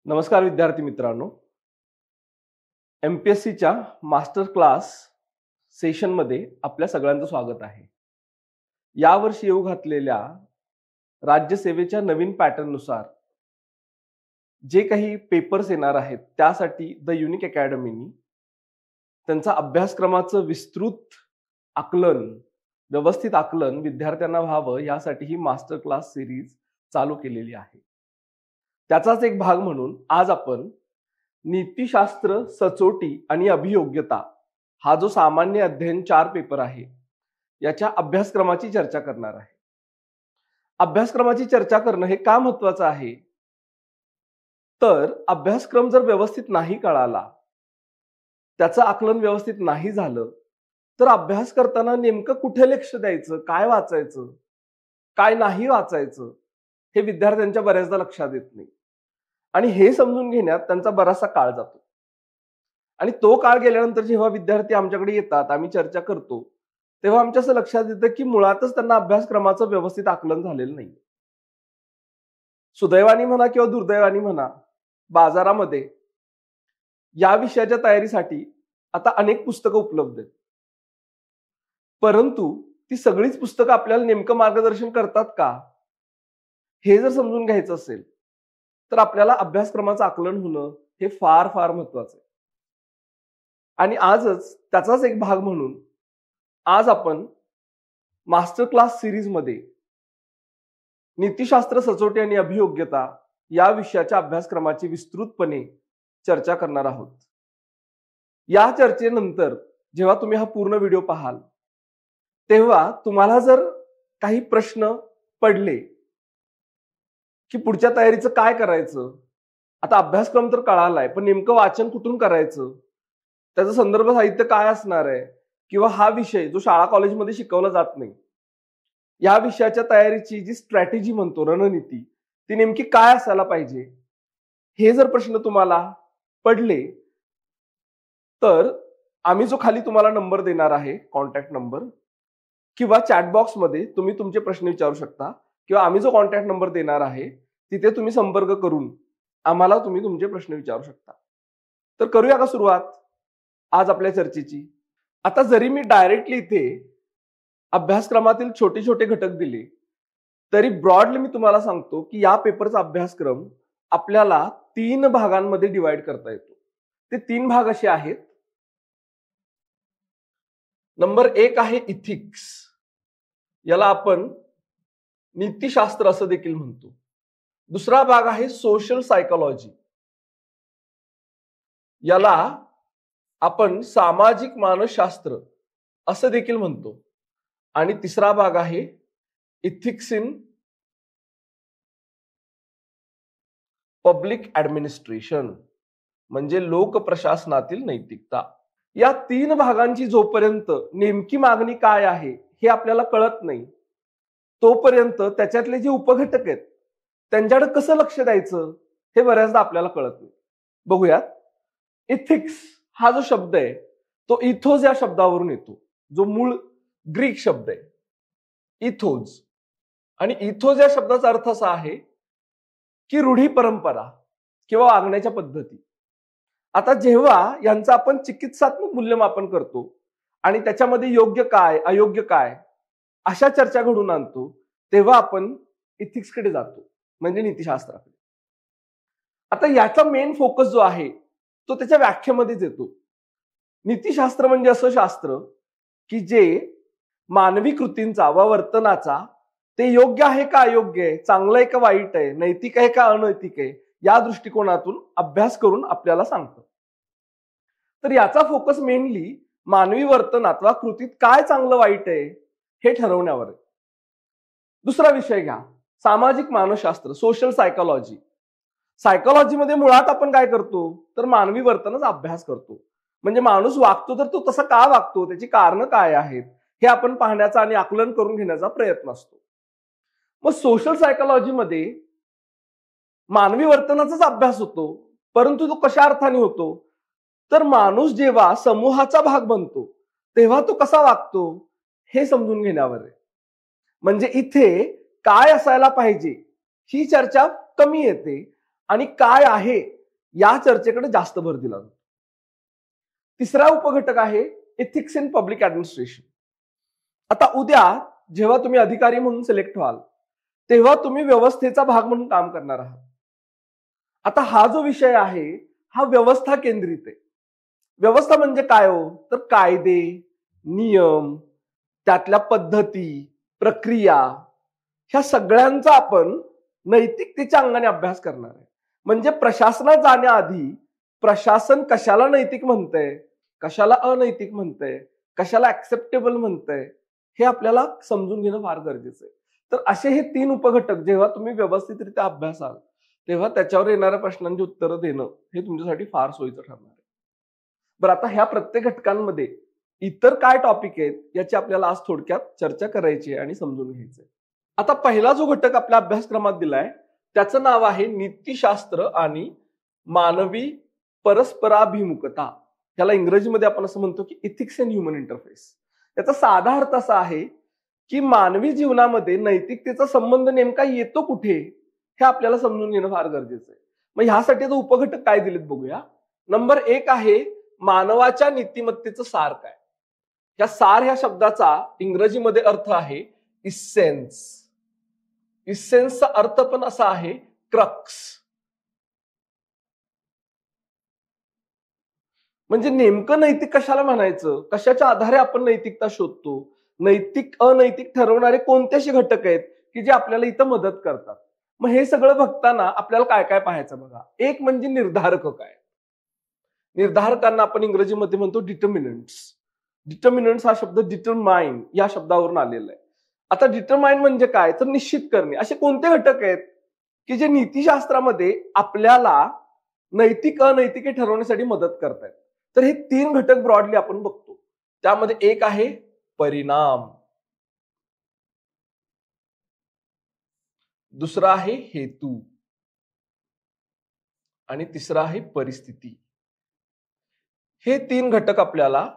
नमस्कार विद्यार्थी मित्रांनो, एमपीएससीच्या मास्टर क्लास सेशनमध्ये आपल्या सगळ्यांचं स्वागत आहे. यावर्षी येऊ घातलेल्या राज्यसेवेच्या नवीन पॅटर्ननुसार जे काही पेपर्स येणार आहेत त्यासाठी द युनिक अकॅडमीनी त्यांचा अभ्यासक्रमाचं विस्तृत आकलन, व्यवस्थित आकलन विद्यार्थ्यांना व्हावं यासाठी ही मास्टर क्लास सिरीज चालू केलेली आहे. त्याचाच एक भाग म्हणून आज आपण नीतिशास्त्र, सचोटी आणि अभियोग्यता हा जो सामान्य अध्ययन 4 पेपर आहे याच्या अभ्यासक्रमाची चर्चा करणार आहे. अभ्यासक्रमाची चर्चा करणं हे का महत्वाचं आहे? तर अभ्यासक्रम जर व्यवस्थित नाही कळाला, त्याचं आकलन व्यवस्थित नाही झालं तर अभ्यास करताना नेमकं कुठे लक्ष द्यायचं, काय वाचायचं, काय नाही वाचायचं हे विद्यार्थ्यांच्या बऱ्याचदा लक्षात येत नाही. आणि हे समजून घेण्यात त्यांचा बराचसा काळ जातो. आणि तो काळ गेल्यानंतर जेव्हा विद्यार्थी आमच्याकडे येतात, आम्ही चर्चा करतो, तेव्हा आमच्या असं लक्षात येतं की मुळातच त्यांना अभ्यासक्रमाचं व्यवस्थित आकलन झालेलं नाही. सुदैवाने म्हणा किंवा दुर्दैवाने म्हणा, बाजारामध्ये या विषयाच्या तयारीसाठी आता अनेक पुस्तकं उपलब्ध आहेत. परंतु ती सगळीच पुस्तकं आपल्याला नेमकं मार्गदर्शन करतात का, हे जर समजून घ्यायचं असेल तर आपल्याला अभ्यासक्रमाचं आकलन होणं हे फार फार महत्वाचं आहे. आणि आजच त्याचाच एक भाग म्हणून आज आपण मास्टर क्लास सिरीज मध्ये नीतिशास्त्र, सचोटी आणि अभियोग्यता या विषयाच्या अभ्यासक्रमाची विस्तृतपणे चर्चा करणार आहोत. या चर्चेनंतर जेव्हा तुम्ही हा पूर्ण व्हिडिओ पाहाल तेव्हा तुम्हाला जर काही प्रश्न पडले की पुढच्या तयारीचं काय करायचं, आता अभ्यासक्रम तर कळालाय पण नेमकं वाचन कुठून करायचं, त्याचं संदर्भ साहित्य काय असणार आहे, किंवा हा विषय जो शाळा कॉलेजमध्ये शिकवला जात नाही, या विषयाच्या तयारीची जी स्ट्रॅटेजी म्हणतो, रणनीती, ती नेमकी काय असायला पाहिजे, हे जर प्रश्न तुम्हाला पडले तर आम्ही जो खाली तुम्हाला नंबर देणार आहे, कॉन्टॅक्ट नंबर, किंवा चॅटबॉक्समध्ये तुम्ही तुमचे प्रश्न विचारू शकता, किंवा आम्ही जो कॉन्टॅक्ट नंबर देणार आहे तिथे तुम्ही संपर्क करून आम्हाला तुम्ही तुमचे प्रश्न विचारू शकता. तर करूया का सुरुवात आज आपल्या चर्चेची? आता जरी मी डायरेक्टली इथे अभ्यासक्रमातील छोटे छोटे घटक दिले तरी ब्रॉडली मी तुम्हाला सांगतो की या पेपरचा अभ्यासक्रम आपल्याला 3 भागांमध्ये डिवाइड करता येतो. ते 3 भाग असे आहेत. नंबर 1 आहे इथिक्स, याला आपण नीतिशास्त्र असं देखील म्हणतो. दुसरा भाग आहे सोशल सायकोलॉजी, याला आपण सामाजिक मानसशास्त्र असं देखील म्हणतो. आणि तिसरा भाग आहे इथिक्स इन पब्लिक ऍडमिनिस्ट्रेशन, म्हणजे लोक प्रशासनातील नैतिकता. या 3 भागांची जोपर्यंत नेमकी मागणी काय आहे हे आपल्याला कळत नाही तोपर्यंत त्याच्यातले जे उपघटक आहेत त्यांच्याकडे कसं लक्ष द्यायचं हे बऱ्याचदा आपल्याला कळत नाही. बघूयात. इथिक्स हा जो शब्द आहे तो इथोज या शब्दावरून येतो, जो मूळ ग्रीक शब्द आहे इथोज. आणि इथोज या शब्दाचा अर्थ असा आहे की रूढी, परंपरा किंवा वागण्याच्या पद्धती. आता जेव्हा यांचं आपण चिकित्सात्मक मूल्यमापन करतो आणि त्याच्यामध्ये योग्य काय, अयोग्य काय अशा चर्चा घडून आणतो, तेव्हा आपण इथिक्सकडे जातो, म्हणजे नीतिशास्त्राकडे. आता याचा मेन फोकस जो आहे तो त्याच्या व्याख्येमध्येच येतो. नीतिशास्त्र म्हणजे असं शास्त्र की जे मानवी कृतींचा व वर्तनाचा ते योग्य आहे का अयोग्य आहे, चांगलं आहे का वाईट आहे, नैतिक आहे का अनैतिक आहे, या दृष्टिकोनातून अभ्यास करून आपल्याला सांगतं. तर याचा फोकस मेनली मानवी वर्तनात वा कृतीत काय चांगलं वाईट आहे हे ठरवण्यावर आहे. दुसरा विषय घ्या, सामाजिक मानसशास्त्र, सोशल सायकोलॉजी. सायकोलॉजीमध्ये मुळात आपण काय करतो तर मानवी वर्तनाचा अभ्यास करतो. म्हणजे माणूस वागतो तर तो तसा का वागतो, त्याची कारणं काय आहेत हे आपण पाहण्याचा आणि आकलन करून घेण्याचा प्रयत्न असतो. मग सोशल सायकोलॉजीमध्ये मानवी वर्तनाचाच अभ्यास होतो, परंतु तो कशा अर्थाने होतो तर माणूस जेव्हा समूहाचा भाग बनतो तेव्हा तो कसा वागतो हे समजून घेण्यावर आहे. म्हणजे इथे काय असायला पाहिजे ही चर्चा कमी येते आणि काय आहे या चर्चेकडे जास्त भर दिला जातो. तिसरा उपघटक आहे एथिक्स इन पब्लिक ऍडमिनिस्ट्रेशन. आता उद्या जेव्हा तुम्ही अधिकारी म्हणून सिलेक्ट व्हाल तेव्हा तुम्ही व्यवस्थेचा भाग म्हणून काम करणार आहात. आता हा जो विषय आहे हा व्यवस्था केंद्रित आहे. व्यवस्था म्हणजे काय हो, तर कायदे, नियम, त्यातल्या पद्धती, प्रक्रिया, ह्या सगळ्यांचा आपण नैतिकतेच्या अंगाने अभ्यास करणार आहे. म्हणजे प्रशासनात जाण्याआधी प्रशासन कशाला नैतिक म्हणतंय, कशाला अनैतिक म्हणतंय, कशाला ऍक्सेप्टेबल म्हणतंय, हे आपल्याला समजून घेणं फार गरजेचं आहे. तर असे हे 3 उपघटक जेव्हा तुम्ही व्यवस्थितरित्या अभ्यासाल तेव्हा त्याच्यावर येणाऱ्या प्रश्नांची उत्तरं देणं हे तुमच्यासाठी फार सोयीचं ठरणार आहे. बरं, आता ह्या प्रत्येक घटकांमध्ये इतर काय टॉपिक आहेत याची आपल्याला आज थोडक्यात चर्चा करायची आहे आणि समजून घ्यायचंय. आता पहिला जो घटक आपल्या अभ्यासक्रमात दिलाय त्याचं नाव आहे नीतिशास्त्र आणि मानवी परस्पराभिमुखता. त्याला इंग्रजीमध्ये आपण असं म्हणतो की इथिक्स अँड ह्युमन इंटरफेस. याचा साधा अर्थ असा आहे की मानवी जीवनामध्ये नैतिकतेचा संबंध नेमका येतो कुठे हे आपल्याला समजून घेणं फार गरजेचं आहे. मग ह्यासाठी जो उपघटक काय दिलेत बघूया. नंबर 1 आहे मानवाच्या नीतिमत्तेचं सार काय. या सार ह्या शब्दाचा इंग्रजीमध्ये अर्थ आहे इसेन्स. इसेन्सचा अर्थ पण असा आहे क्रक्स. म्हणजे नेमकं नैतिक कशाला म्हणायचं, कशाच्या आधारे आपण नैतिकता शोधतो, नैतिक अनैतिक ठरवणारे कोणतेशी घटक आहेत की जे आपल्याला इथं मदत करतात. मग हे सगळं बघताना आपल्याला काय काय पाहायचं बघा. एक म्हणजे निर्धारक काय. निर्धारकांना आपण इंग्रजीमध्ये म्हणतो डिटर्मिनंट्स. डिटर्मिनंट्स हा शब्द डिटरमाइन या शब्दावरून आलेला आहे. आता डिटरमाइन म्हणजे काय, तर निश्चित करणे. असे कोणते घटक आहेत की जे नीतिशास्त्रामध्ये आपल्याला नैतिक अनैतिक हे ठरवण्यासाठी मदत करतायत. तर हे 3 घटक ब्रॉडली आपण बघतो. त्यामध्ये एक आहे परिणाम, दुसरा आहे हेतू आणि तिसरा आहे परिस्थिती. हे 3 घटक आपल्याला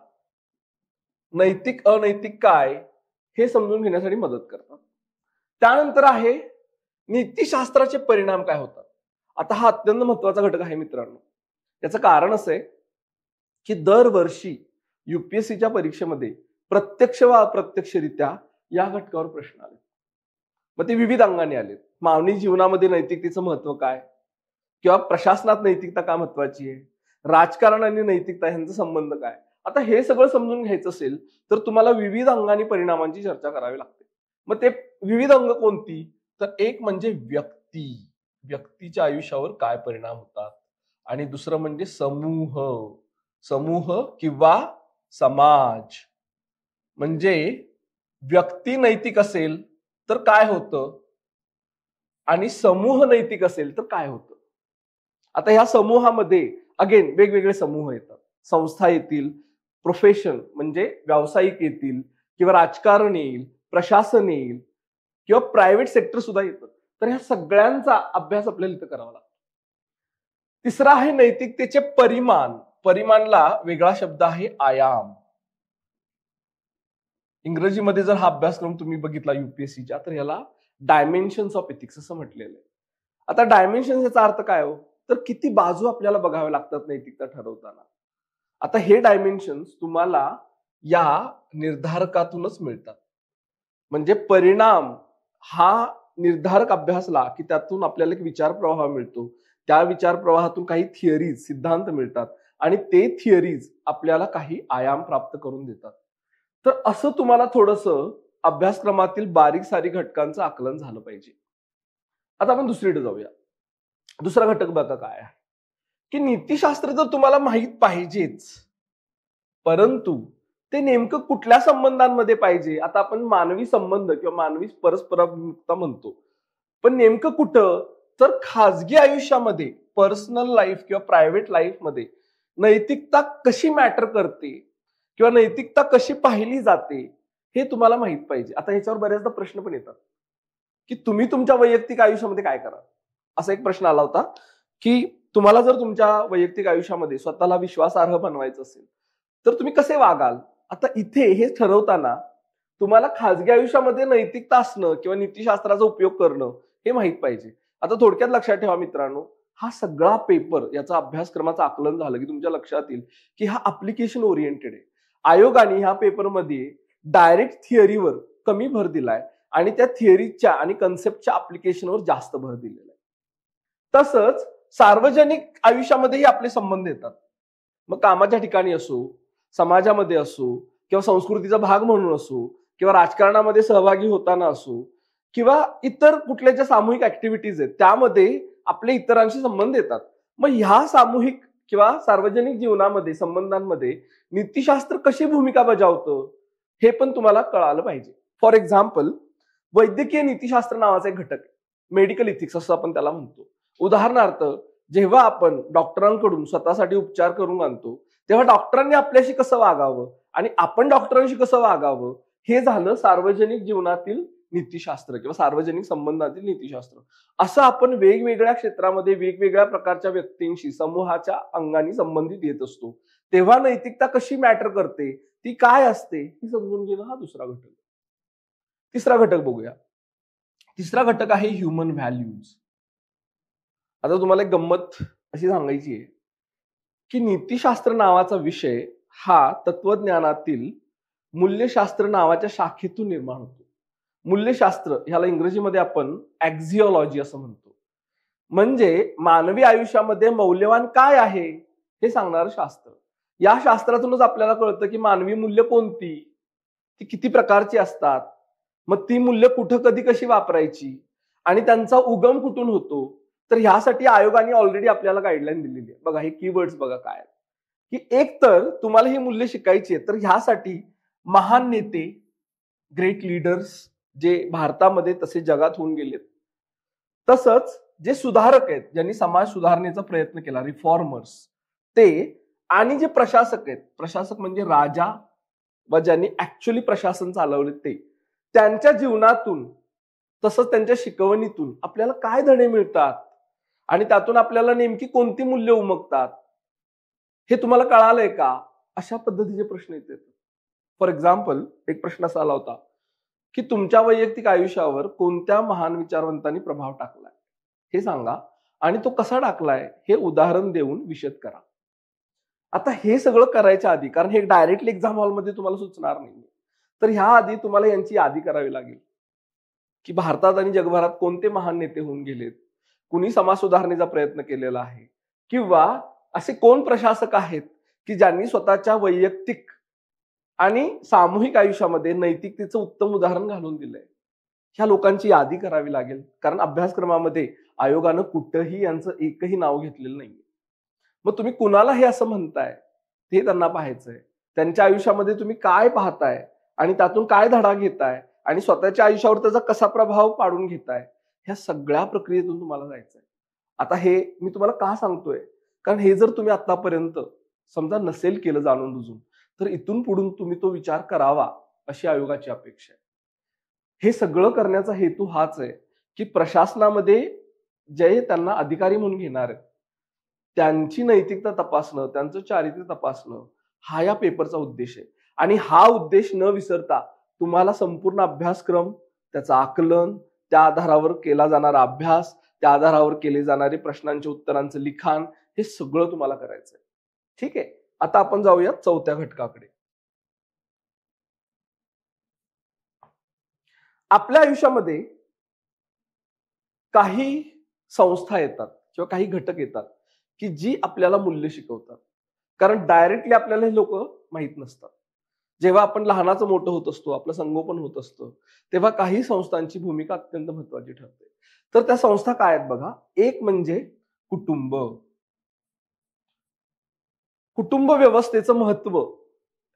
नैतिक अनैतिक काय हे समजून घेण्यासाठी मदत करतात. त्यानंतर आहे नीतिशास्त्राचे परिणाम काय होतात. आता हा अत्यंत महत्वाचा घटक आहे मित्रांनो. याचं कारण असं आहे की दरवर्षी युपीएससीच्या परीक्षेमध्ये प्रत्यक्ष व अप्रत्यक्षरित्या या घटकावर प्रश्न आले. मग ते विविध अंगाने आलेत. मानवी जीवनामध्ये नैतिकतेचं महत्व काय, किंवा प्रशासनात नैतिकता का महत्वाची आहे, राजकारण आणि नैतिकता यांचा संबंध काय. आता हे सगळं समजून घ्यायचं असेल तर तुम्हाला विविध अंगाने परिणामांची चर्चा करावी लागते. मग ते विविध अंग कोणती, तर एक म्हणजे व्यक्ती, व्यक्तीच्या आयुष्यावर काय परिणाम होतात, आणि दुसरं म्हणजे समूह, समूह किंवा समाज. म्हणजे व्यक्ती नैतिक असेल तर काय होतं आणि समूह नैतिक असेल तर काय होतं. आता ह्या समूहामध्ये अगेन वेगवेगळे समूह येतात. संस्था येतील, प्रोफेशन म्हणजे व्यावसायिक येतील, किंवा राजकारण येईल, प्रशासन येईल, किंवा प्रायव्हेट सेक्टर सुद्धा येतं. तर ह्या सगळ्यांचा अभ्यास आपल्याला इथं करावा लागतो. तिसरा आहे नैतिकतेचे परिमाण. परिमाणला वेगळा शब्द आहे आयाम. इंग्रजीमध्ये जर हा अभ्यासक्रम तुम्ही बघितला युपीएससीच्या तर याला डायमेन्शन्स ऑफ एथिक्स असं म्हटलेलं आहे. आता डायमेन्शन याचा अर्थ काय हो, तर किती बाजू आपल्याला बघाव्या लागतात नैतिकता ठरवताना. आता हे डायमेन्शन्स तुम्हाला या निर्धारकातूनच मिळतात. म्हणजे परिणाम हा निर्धारक अभ्यासला की त्यातून आपल्याला एक विचार प्रवाह मिळतो. त्या विचार प्रवाहातून काही थिअरीज, सिद्धांत मिळतात, आणि ते थिअरीज आपल्याला काही आयाम प्राप्त करून देतात. तर असं तुम्हाला थोडंसं अभ्यासक्रमातील बारीक सारीक घटकांचं आकलन झालं पाहिजे. आता आपण दुसरीकडे जाऊया. दुसरा घटक बघा काय आहे की नीतिशास्त्र तर तुम्हाला माहित पाहिजेच, परंतु ते नेमकं कुठल्या संबंधांमध्ये पाहिजे. आता आपण मानवी संबंध किंवा मानवी परस्पराभिमुखता म्हणतो, पण नेमकं कुठं, तर खाजगी आयुष्यामध्ये, पर्सनल लाईफ किंवा प्रायव्हेट लाईफ मध्ये नैतिकता कशी मॅटर करते किंवा नैतिकता कशी पाहिली जाते हे तुम्हाला माहित पाहिजे. आता ह्याच्यावर बऱ्याचदा प्रश्न पण येतात की तुम्ही तुमच्या वैयक्तिक आयुष्यामध्ये काय करा. असा एक प्रश्न आला होता की तुम्हाला जर तुमच्या वैयक्तिक आयुष्यामध्ये स्वतःला विश्वासार्ह बनवायचं असेल तर तुम्ही कसे वागाल. आता इथे हे ठरवताना तुम्हाला खाजगी आयुष्यामध्ये नैतिकता असणं किंवा नीतिशास्त्राचा उपयोग करणं हे माहित पाहिजे. आता थोडक्यात लक्षात ठेवा मित्रांनो, हा सगळा पेपर याचा अभ्यासक्रमाचं आकलन झालं की तुमच्या लक्षात येईल की हा अप्लिकेशन ओरिएंटेड आहे. आयोगाने ह्या पेपरमध्ये डायरेक्ट थिअरीवर कमी भर दिलाय आणि त्या थिअरीच्या आणि कन्सेप्टच्या अप्लिकेशनवर जास्त भर दिलेला आहे. तसंच सार्वजनिक आयुष्यामध्येही आपले संबंध येतात. मग कामाच्या ठिकाणी असो, समाजामध्ये असो, किंवा संस्कृतीचा भाग म्हणून असो, किंवा राजकारणामध्ये सहभागी होताना असो, किंवा इतर कुठल्या ज्या सामूहिक ऍक्टिव्हिटीज आहेत त्यामध्ये आपले इतरांशी संबंध येतात. मग ह्या सामूहिक किंवा सार्वजनिक जीवनामध्ये संबंधांमध्ये नीतिशास्त्र कशी भूमिका बजावतं हे पण तुम्हाला कळालं पाहिजे. फॉर एक्झाम्पल, वैद्यकीय नीतिशास्त्र नावाचा एक घटक आहे, मेडिकल इथिक्स असं आपण त्याला म्हणतो. उदाहरणार्थ, जेव्हा आपण डॉक्टरांकडून स्वतःसाठी उपचार करून आणतो तेव्हा डॉक्टरांनी आपल्याशी कसं वागावं आणि आपण डॉक्टरांशी कसं वागावं हे झालं सार्वजनिक जीवनातील नीतिशास्त्र किंवा सार्वजनिक संबंधातील नीतिशास्त्र. असं आपण वेगवेगळ्या क्षेत्रामध्ये वेगवेगळ्या प्रकारच्या व्यक्तींशी समूहाच्या अंगाने संबंधित येत असतो. तेव्हा नैतिकता कशी मॅटर करते, ती काय असते ही समजून घेणं हा दुसरा घटक. तिसरा घटक बघूया. तिसरा घटक आहे ह्युमन व्हॅल्यूज. आता तुम्हाला एक गंमत अशी सांगायची आहे की नीतिशास्त्र नावाचा विषय हा तत्वज्ञानातील मूल्यशास्त्र नावाच्या शाखेतून निर्माण होतो. मूल्यशास्त्र ह्याला इंग्रजीमध्ये आपण ॲक्झिओलॉजी असं म्हणतो. म्हणजे मानवी आयुष्यामध्ये मौल्यवान काय आहे हे सांगणारं शास्त्र. या शास्त्रातूनच आपल्याला कळतं की मानवी मूल्य कोणती, ती किती प्रकारची असतात, मग ती मूल्य कुठं कधी कशी वापरायची आणि त्यांचा उगम कुठून होतो. तर ह्यासाठी आयोगाने ऑलरेडी आपल्याला गाईडलाईन दिलेली आहे. बघा हे कीवर्ड्स बघा काय की एक तर तुम्हाला ही मूल्य शिकायची आहे तर ह्यासाठी महान नेते, ग्रेट लीडर्स जे भारतामध्ये तसे जगात होऊन गेलेत, तसंच जे सुधारक आहेत ज्यांनी समाज सुधारणेचा प्रयत्न केला, रिफॉर्मर्स, ते आणि जे प्रशासक आहेत, प्रशासक म्हणजे राजा व ज्यांनी ऍक्च्युअली प्रशासन चालवले ते, त्यांच्या जीवनातून तसंच त्यांच्या शिकवणीतून आपल्याला काय धडे मिळतात आणि त्यातून आपल्याला नेमकी कोणती मूल्य उमगतात हे तुम्हाला कळालंय का, अशा पद्धतीचे प्रश्न येतात. फॉर एक्झाम्पल, एक प्रश्न असा आला होता की तुमच्या वैयक्तिक आयुष्यावर कोणत्या महान विचारवंतांनी प्रभाव टाकलाय हे सांगा आणि तो कसा टाकलाय हे उदाहरण देऊन विशद करा. आता हे सगळं करायच्या आधी, कारण हे डायरेक्टली एक्झाम हॉलमध्ये तुम्हाला सुचणार नाही, तर ह्या आधी तुम्हाला यांची यादी करावी लागेल की भारतात आणि जगभरात कोणते महान नेते होऊन गेलेत, कुणी समाज सुधारणेचा प्रयत्न केलेला आहे, किंवा असे कोण प्रशासक आहेत की ज्यांनी स्वतःच्या वैयक्तिक आणि सामूहिक आयुष्यामध्ये नैतिकतेचं उत्तम उदाहरण घालून दिलंय. ह्या लोकांची यादी करावी लागेल, कारण अभ्यासक्रमामध्ये आयोगानं कुठंही यांचं एकही नाव घेतलेलं नाहीये. मग तुम्ही कुणाला हे असं म्हणताय हे त्यांना पाहायचंय. त्यांच्या आयुष्यामध्ये तुम्ही काय पाहताय आणि त्यातून काय धडा घेताय आणि स्वतःच्या आयुष्यावर त्याचा कसा प्रभाव पाडून घेताय, ह्या सगळ्या प्रक्रियेतून तुम्हाला जायचंय. आता हे मी तुम्हाला का सांगतोय, कारण हे जर तुम्ही आतापर्यंत समजा नसेल केलं जाणून बुजून, तर इथून पुढून तुम्ही तो विचार करावा अशी आयोगाची अपेक्षा आहे. हे सगळं करण्याचा हेतू हाच आहे की प्रशासनामध्ये जे त्यांना अधिकारी म्हणून घेणार आहेत त्यांची नैतिकता तपासणं, त्यांचं चारित्र्य तपासणं, हा या पेपरचा उद्देश आहे. आणि हा उद्देश न विसरता तुम्हाला संपूर्ण अभ्यासक्रम, त्याचं आकलन, त्या आधारावर केला जाणारा अभ्यास, त्या आधारावर केले जाणारे प्रश्नांच्या उत्तरांचं लिखाण, हे सगळं तुम्हाला करायचंय. ठीक आहे, आता आपण जाऊया चौथ्या घटकाकडे. आपल्या आयुष्यामध्ये काही संस्था येतात किंवा काही घटक येतात की जी आपल्याला मूल्य शिकवतात. कारण डायरेक्टली आपल्याला हे लोक माहित नसतात. जेव्हा आपण लहानाचं मोठं होत असतो, आपलं संगोपन होत असतं, तेव्हा काही संस्थांची भूमिका अत्यंत महत्वाची ठरते. तर त्या संस्था काय आहेत बघा. एक म्हणजे कुटुंब. कुटुंब व्यवस्थेचं महत्व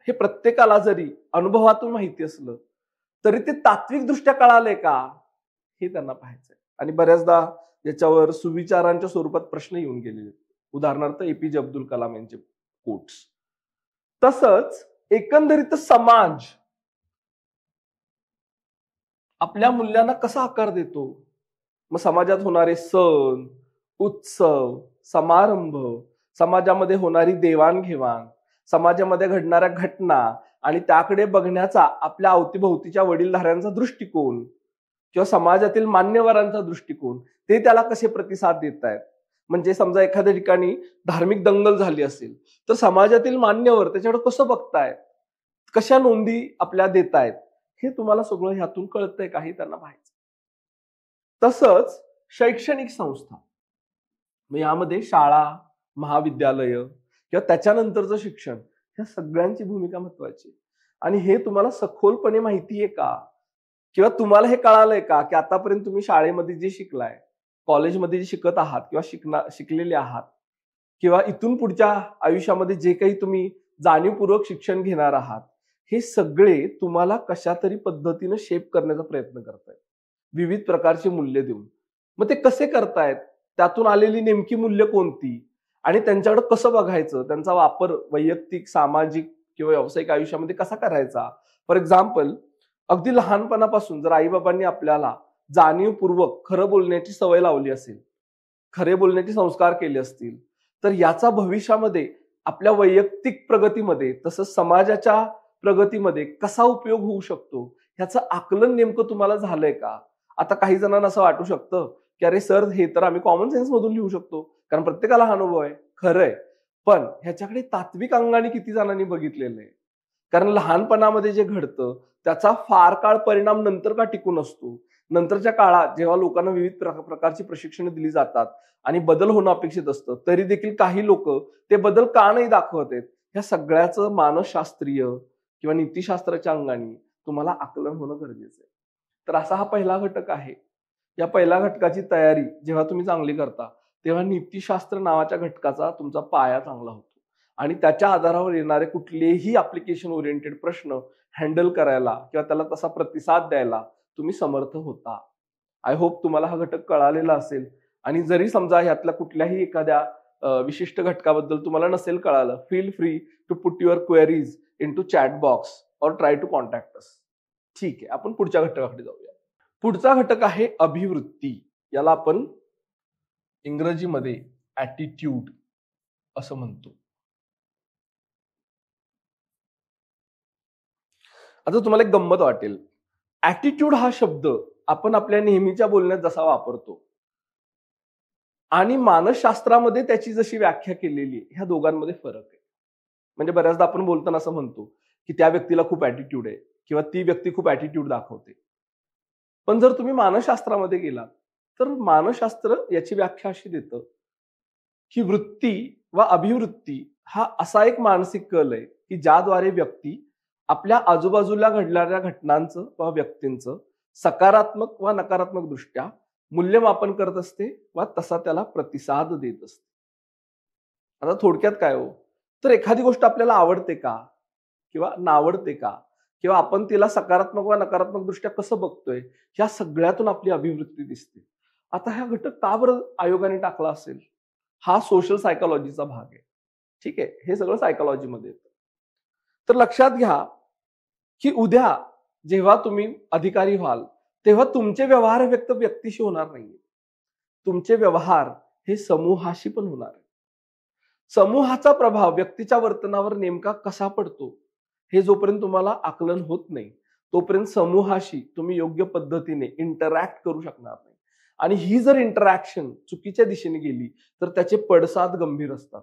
हे प्रत्येकाला जरी अनुभवातून माहिती असलं तरी ते तात्विकदृष्ट्या कळालंय का हे त्यांना पाहायचंय. आणि बऱ्याचदा याच्यावर सुविचारांच्या स्वरूपात प्रश्न येऊन गेलेले, उदाहरणार्थ एपीजे अब्दुल कलाम यांचे कोट्स. तसंच एकंदरीत समाज आपल्या मूल्यांना कसा आकार देतो, मग समाजात होणारे सण, उत्सव, समारंभ, समाजामध्ये होणारी देवाणघेवाण, समाजामध्ये घडणाऱ्या घटना आणि त्याकडे बघण्याचा आपल्या अवतीभोवतीच्या वडीलधाऱ्यांचा दृष्टिकोन किंवा समाजातील मान्यवरांचा दृष्टिकोन, ते त्याला कसे प्रतिसाद देत आहेत. म्हणजे समजा एखाद्या ठिकाणी धार्मिक दंगल झाली असेल तर समाजातील मान्यवर त्याच्याकडे कसं बघतायत, कशा नोंदी आपल्या देतायत, हे तुम्हाला सगळं ह्यातून कळतंय काही त्यांना पाहायचं. तसंच शैक्षणिक संस्था, यामध्ये शाळा, महाविद्यालय किंवा त्याच्यानंतरचं शिक्षण, ह्या सगळ्यांची भूमिका महत्वाची. आणि हे तुम्हाला सखोलपणे माहिती आहे का, किंवा तुम्हाला हे कळालंय का की आतापर्यंत तुम्ही शाळेमध्ये जे शिकलाय, कॉलेजमध्ये जे शिकत आहात किंवा शिकलेले आहात, किंवा इथून पुढच्या आयुष्यामध्ये जे काही तुम्ही जाणीवपूर्वक शिक्षण घेणार आहात, हे सगळे तुम्हाला कशा तरी पद्धतीनं शेप करण्याचा प्रयत्न करतायत, विविध प्रकारचे मूल्य देऊन. मग ते कसे करतायत, त्यातून आलेली नेमकी मूल्य कोणती, आणि त्यांच्याकडे कसं बघायचं, त्यांचा वापर वैयक्तिक, सामाजिक किंवा व्यावसायिक आयुष्यामध्ये कसा करायचा. फॉर एक्झाम्पल, अगदी लहानपणापासून जर आईबाबांनी आपल्याला जाणीवपूर्वक खरं बोलण्याची सवय लावली असेल, खरे बोलण्याचे संस्कार केले असतील, तर याचा भविष्यामध्ये आपल्या वैयक्तिक प्रगतीमध्ये तसंच समाजाच्या प्रगतीमध्ये कसा उपयोग होऊ शकतो, ह्याचं आकलन नेमकं तुम्हाला झालंय का. आता काही जणांना असं वाटू शकतं की अरे सर, हे तर आम्ही कॉमन सेन्स मधून लिहू शकतो, कारण प्रत्येकाला हा अनुभव आहे. खरंय, पण ह्याच्याकडे तात्विक अंगाने किती जणांनी बघितलेलं आहे. कारण लहानपणामध्ये जे घडतं त्याचा फार काळ परिणाम नंतर का टिकून असतो. नंतरच्या काळात जेव्हा लोकांना विविध प्रकारची प्रशिक्षण दिली जातात आणि बदल होणं अपेक्षित असतं, तरी देखील काही लोक ते बदल का नाही दाखवत आहेत, ह्या सगळ्याचं मानसशास्त्रीय किंवा नीतिशास्त्राच्या अंगाने तुम्हाला आकलन होणं गरजेचं आहे. तर असा हा पहिला घटक आहे. या पहिल्या घटकाची तयारी जेव्हा तुम्ही चांगली करता, तेव्हा नीतिशास्त्र नावाच्या घटकाचा तुमचा पाया चांगला होतो आणि त्याच्या आधारावर येणारे कुठलेही ऍप्लिकेशन ओरिएंटेड प्रश्न हँडल करायला किंवा त्याला तसा प्रतिसाद द्यायला तुम्ही समर्थ होता. आय होप तुम्हाला हा घटक कळालेला असेल. आणि जरी समजा ह्यातल्या कुठल्याही एखाद्या विशिष्ट घटकाबद्दल तुम्हाला नसेल कळालं, feel free to put your queries in to chat box और ट्राय टू कॉन्टॅक्ट अस. ठीक आहे, आपण पुढच्या घटकाकडे जाऊया. पुढचा घटक आहे अभिवृत्ती. याला आपण इंग्रजीमध्ये ॲटिट्यूड असं म्हणतो. आता तुम्हाला एक गंमत वाटेल, ॲटिट्यूड हा शब्द आपण आपल्या नेहमीच्या बोलण्यात जसा वापरतो आणि मानसशास्त्रामध्ये त्याची जशी व्याख्या केलेली आहे, ह्या दोघांमध्ये फरक आहे. म्हणजे बऱ्याचदा आपण बोलताना असं म्हणतो की त्या व्यक्तीला खूप ॲटिट्यूड आहे किंवा ती व्यक्ती खूप ॲटिट्यूड दाखवते. पण जर तुम्ही मानसशास्त्रामध्ये गेलात तर मानसशास्त्र याची व्याख्या अशी देतं की वृत्ती वा अभिवृत्ती हा असा एक मानसिक कल आहे की ज्याद्वारे व्यक्ती आपल्या आजूबाजूला घडणाऱ्या घटनांचं वा व्यक्तींचं सकारात्मक वा नकारात्मक दृष्ट्या मूल्यमापन करत असते वा तसा त्याला प्रतिसाद देत असते. आता थोडक्यात काय हो, तर एखादी गोष्ट आपल्याला आवडते का किंवा नावडते का, किंवा आपण तिला सकारात्मक वा नकारात्मक दृष्ट्या कसं बघतोय, ह्या सगळ्यातून आपली अभिवृत्ती दिसते. आता हा घटक का बरं आयोगाने टाकला असेल? हा सोशल सायकोलॉजीचा भाग आहे. ठीक आहे, हे सगळं सायकोलॉजीमध्ये येतं. तर लक्षात घ्या की उद्या जेव्हा तुम्ही अधिकारी व्हाल तेव्हा तुमचे व्यवहार व्यक्त व्यक्तीशी होणार नाहीये, तुमचे व्यवहार हे समूहाशी पण होणार आहे. समूहाचा प्रभाव व्यक्तीच्या वर्तनावर नेमका कसा पडतो हे जोपर्यंत तुम्हाला आकलन होत नाही तोपर्यंत समूहाशी तुम्ही योग्य पद्धतीने इंटरॅक्ट करू शकणार नाही. आणि ही जर इंटरॅक्शन चुकीच्या दिशेने गेली तर त्याचे पडसाद गंभीर असतात.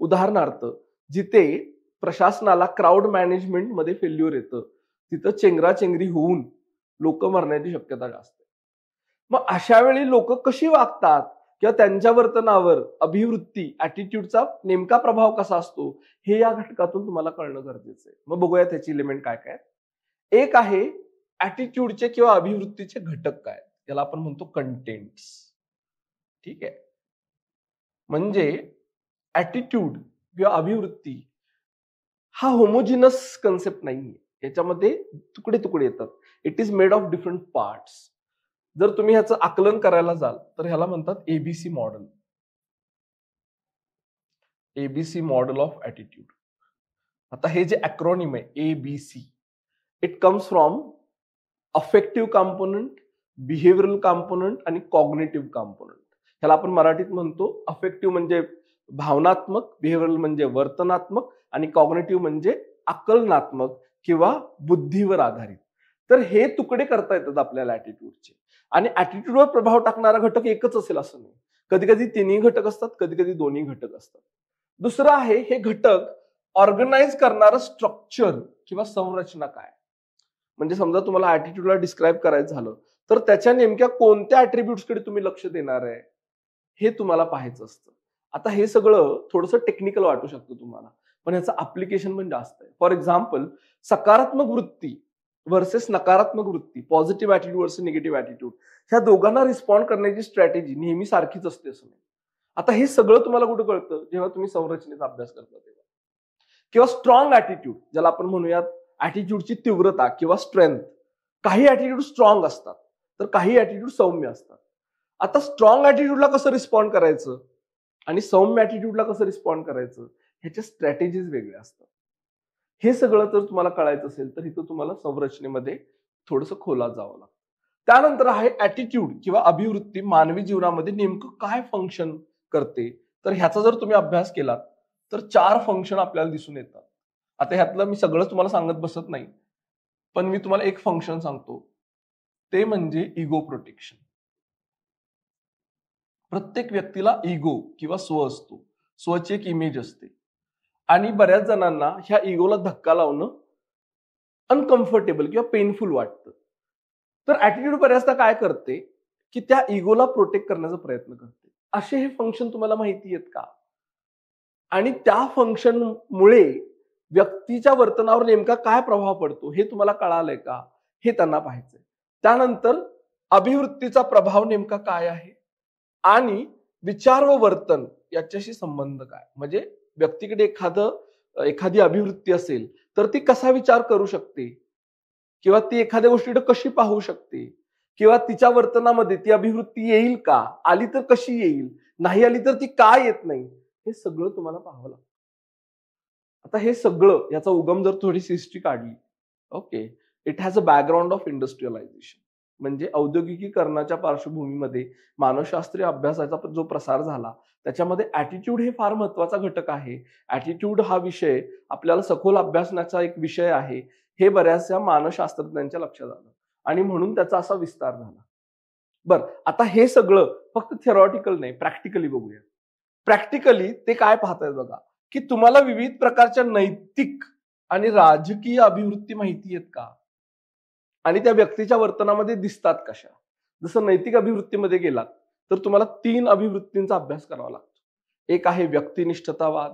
उदाहरणार्थ, जिथे प्रशासनाला क्राऊड मॅनेजमेंट मध्ये फेल्युअर येतं तिथं चेंगराचेंगरी होऊन लोक मरण्याची शक्यता जास्त आहे. मग अशा वेळी लोक कशी वागतात किंवा त्यांच्या वर्तनावर अभिवृत्ती ॲटिट्यूडचा नेमका प्रभाव कसा असतो हे या घटकातून तुम्हाला कळणं गरजेचं आहे. मग बघूया त्याची एलिमेंट काय काय. एक आहे ॲटिट्यूडचे किंवा अभिवृत्तीचे घटक काय, याला आपण म्हणतो कंटेंट्स. ठीक आहे, म्हणजे ॲटिट्यूड किंवा अभिवृत्ती हा होमोजिनस कन्सेप्ट नाहीये, याच्यामध्ये तुकडे तुकडे येतात. It is made of different parts. जर तुम्ही ह्याचं आकलन करायला जाल तर ह्याला म्हणतात ABC model. ABC model of attitude. आता हे जे अॅक्रोनिम आहे ABC, it comes from affective component, behavioural component आणि कॉग्निटिव्ह कॉम्पोनंट. ह्याला आपण मराठीत म्हणतो अफेक्टिव्ह म्हणजे भावनात्मक, बिहेवियरल म्हणजे वर्तनात्मक आणि कॉग्निटिव्ह म्हणजे आकलनात्मक किंवा बुद्धीवर आधारित. तर हे तुकडे करता येतात आपल्याला ॲटिट्यूडचे. आणि ॲटिट्यूडवर प्रभाव टाकणारा घटक एकच असेल असं नाही, कधी कधी तिन्ही घटक असतात, कधी कधी दोन्ही घटक असतात. दुसरं आहे हे घटक ऑर्गनाइज करणारं स्ट्रक्चर किंवा संरचना काय. म्हणजे समजा तुम्हाला ऍटिट्यूडला डिस्क्राईब करायचं झालं तर त्याच्या नेमक्या कोणत्या ऍट्रिब्यूट्सकडे तुम्ही लक्ष देणार आहे हे तुम्हाला पाहायचं असतं. आता हे सगळं थोडंसं टेक्निकल वाटू शकतं तुम्हाला, पण याचं अप्लिकेशन पण जास्त आहे. फॉर एक्झाम्पल, सकारात्मक वृत्ती वर्सेस नकारात्मक वृत्ती, positive attitude versus negative attitude, ह्या दोघांना रिस्पॉन्ड करण्याची स्ट्रॅटेजी नेहमी सारखीच असते असं नाही. आता हे सगळं तुम्हाला कुठं कळतं, जेव्हा तुम्ही संरचनेचा अभ्यास करता तेव्हा. किंवा स्ट्रॉंग ऍटिट्यूड, ज्याला आपण म्हणूयात ऍटिट्यूडची तीव्रता किंवा स्ट्रेंथ. काही ऍटिट्यूड स्ट्रॉंग असतात तर काही ऍटिट्यूड सौम्य असतात. आता स्ट्रॉंग ऍटिट्यूडला कसं रिस्पॉन्ड करायचं आणि सौम्य ऍटिट्यूडला कसं रिस्पॉन्ड करायचं ह्याच्या स्ट्रॅटेजीज वेगळ्या असतात. हे सगळं जर तुम्हाला कळायचं असेल तर इथं तुम्हाला संरचनेमध्ये थोडंसं खोलात जावं लागतं. त्यानंतर आहे ऍटिट्यूड किंवा अभिवृत्ती मानवी जीवनामध्ये नेमकं काय फंक्शन करते. तर ह्याचा जर तुम्ही अभ्यास केलात तर 4 फंक्शन आपल्याला दिसून येतात. आता ह्यातलं मी सगळं तुम्हाला सांगत बसत नाही, पण मी तुम्हाला एक फंक्शन सांगतो, ते म्हणजे इगो प्रोटेक्शन. प्रत्येक व्यक्तीला इगो किंवा स्व असतो, स्वची एक इमेज असते आणि बऱ्याच जणांना ह्या इगोला धक्का लावणं अनकम्फर्टेबल किंवा पेनफुल वाटतं. तर ऍटिट्यूड बऱ्याचदा काय करते की त्या इगोला प्रोटेक्ट करण्याचा प्रयत्न करते. असे हे फंक्शन तुम्हाला माहिती आहेत का? आणि त्या फंक्शनमुळे व्यक्तीच्या वर्तनावर नेमका काय प्रभाव पडतो हे तुम्हाला कळालंय का हे त्यांना पाहायचंय. त्यानंतर अभिवृत्तीचा प्रभाव नेमका काय आहे आणि विचार व वर्तन याच्याशी संबंध काय. म्हणजे व्यक्तीकडे एखादी अभिवृत्ती असेल तर ती कसा विचार करू शकते किंवा ती एखाद्या गोष्टीकडे कशी पाहू शकते किंवा तिच्या वर्तनामध्ये ती अभिवृत्ती येईल का, आली तर कशी येईल, नाही आली तर ती का येत नाही, हे सगळं तुम्हाला पाहावं लागतं. आता हे सगळं याचा उगम जर थोडीशी हिस्ट्री काढली, okay, it has a background of industrialisation. म्हणजे औद्योगिकीकरणाच्या पार्श्वभूमीमध्ये मानसशास्त्रीय अभ्यासाचा जो प्रसार झाला त्याच्यामध्ये ऍटिट्यूड हे फार महत्वाचा घटक आहे. ऍटिट्यूड हा विषय आपल्याला सखोल अभ्यासण्याचा एक विषय आहे हे बऱ्याचशा मानसशास्त्रज्ञांच्या लक्षात आलं आणि म्हणून त्याचा असा विस्तार झाला. बर, आता हे सगळं फक्त थिअरॉटिकल नाही, प्रॅक्टिकली बघूया. प्रॅक्टिकली ते काय पाहतायत बघा, की तुम्हाला विविध प्रकारच्या नैतिक आणि राजकीय अभिवृत्ती माहिती आहेत का आणि त्या व्यक्तीच्या वर्तनामध्ये दिसतात कशा. जसं नैतिक अभिवृत्तीमध्ये गेलात तर तुम्हाला 3 अभिवृत्तींचा अभ्यास करावा लागतो. एक आहे व्यक्तिनिष्ठतावाद,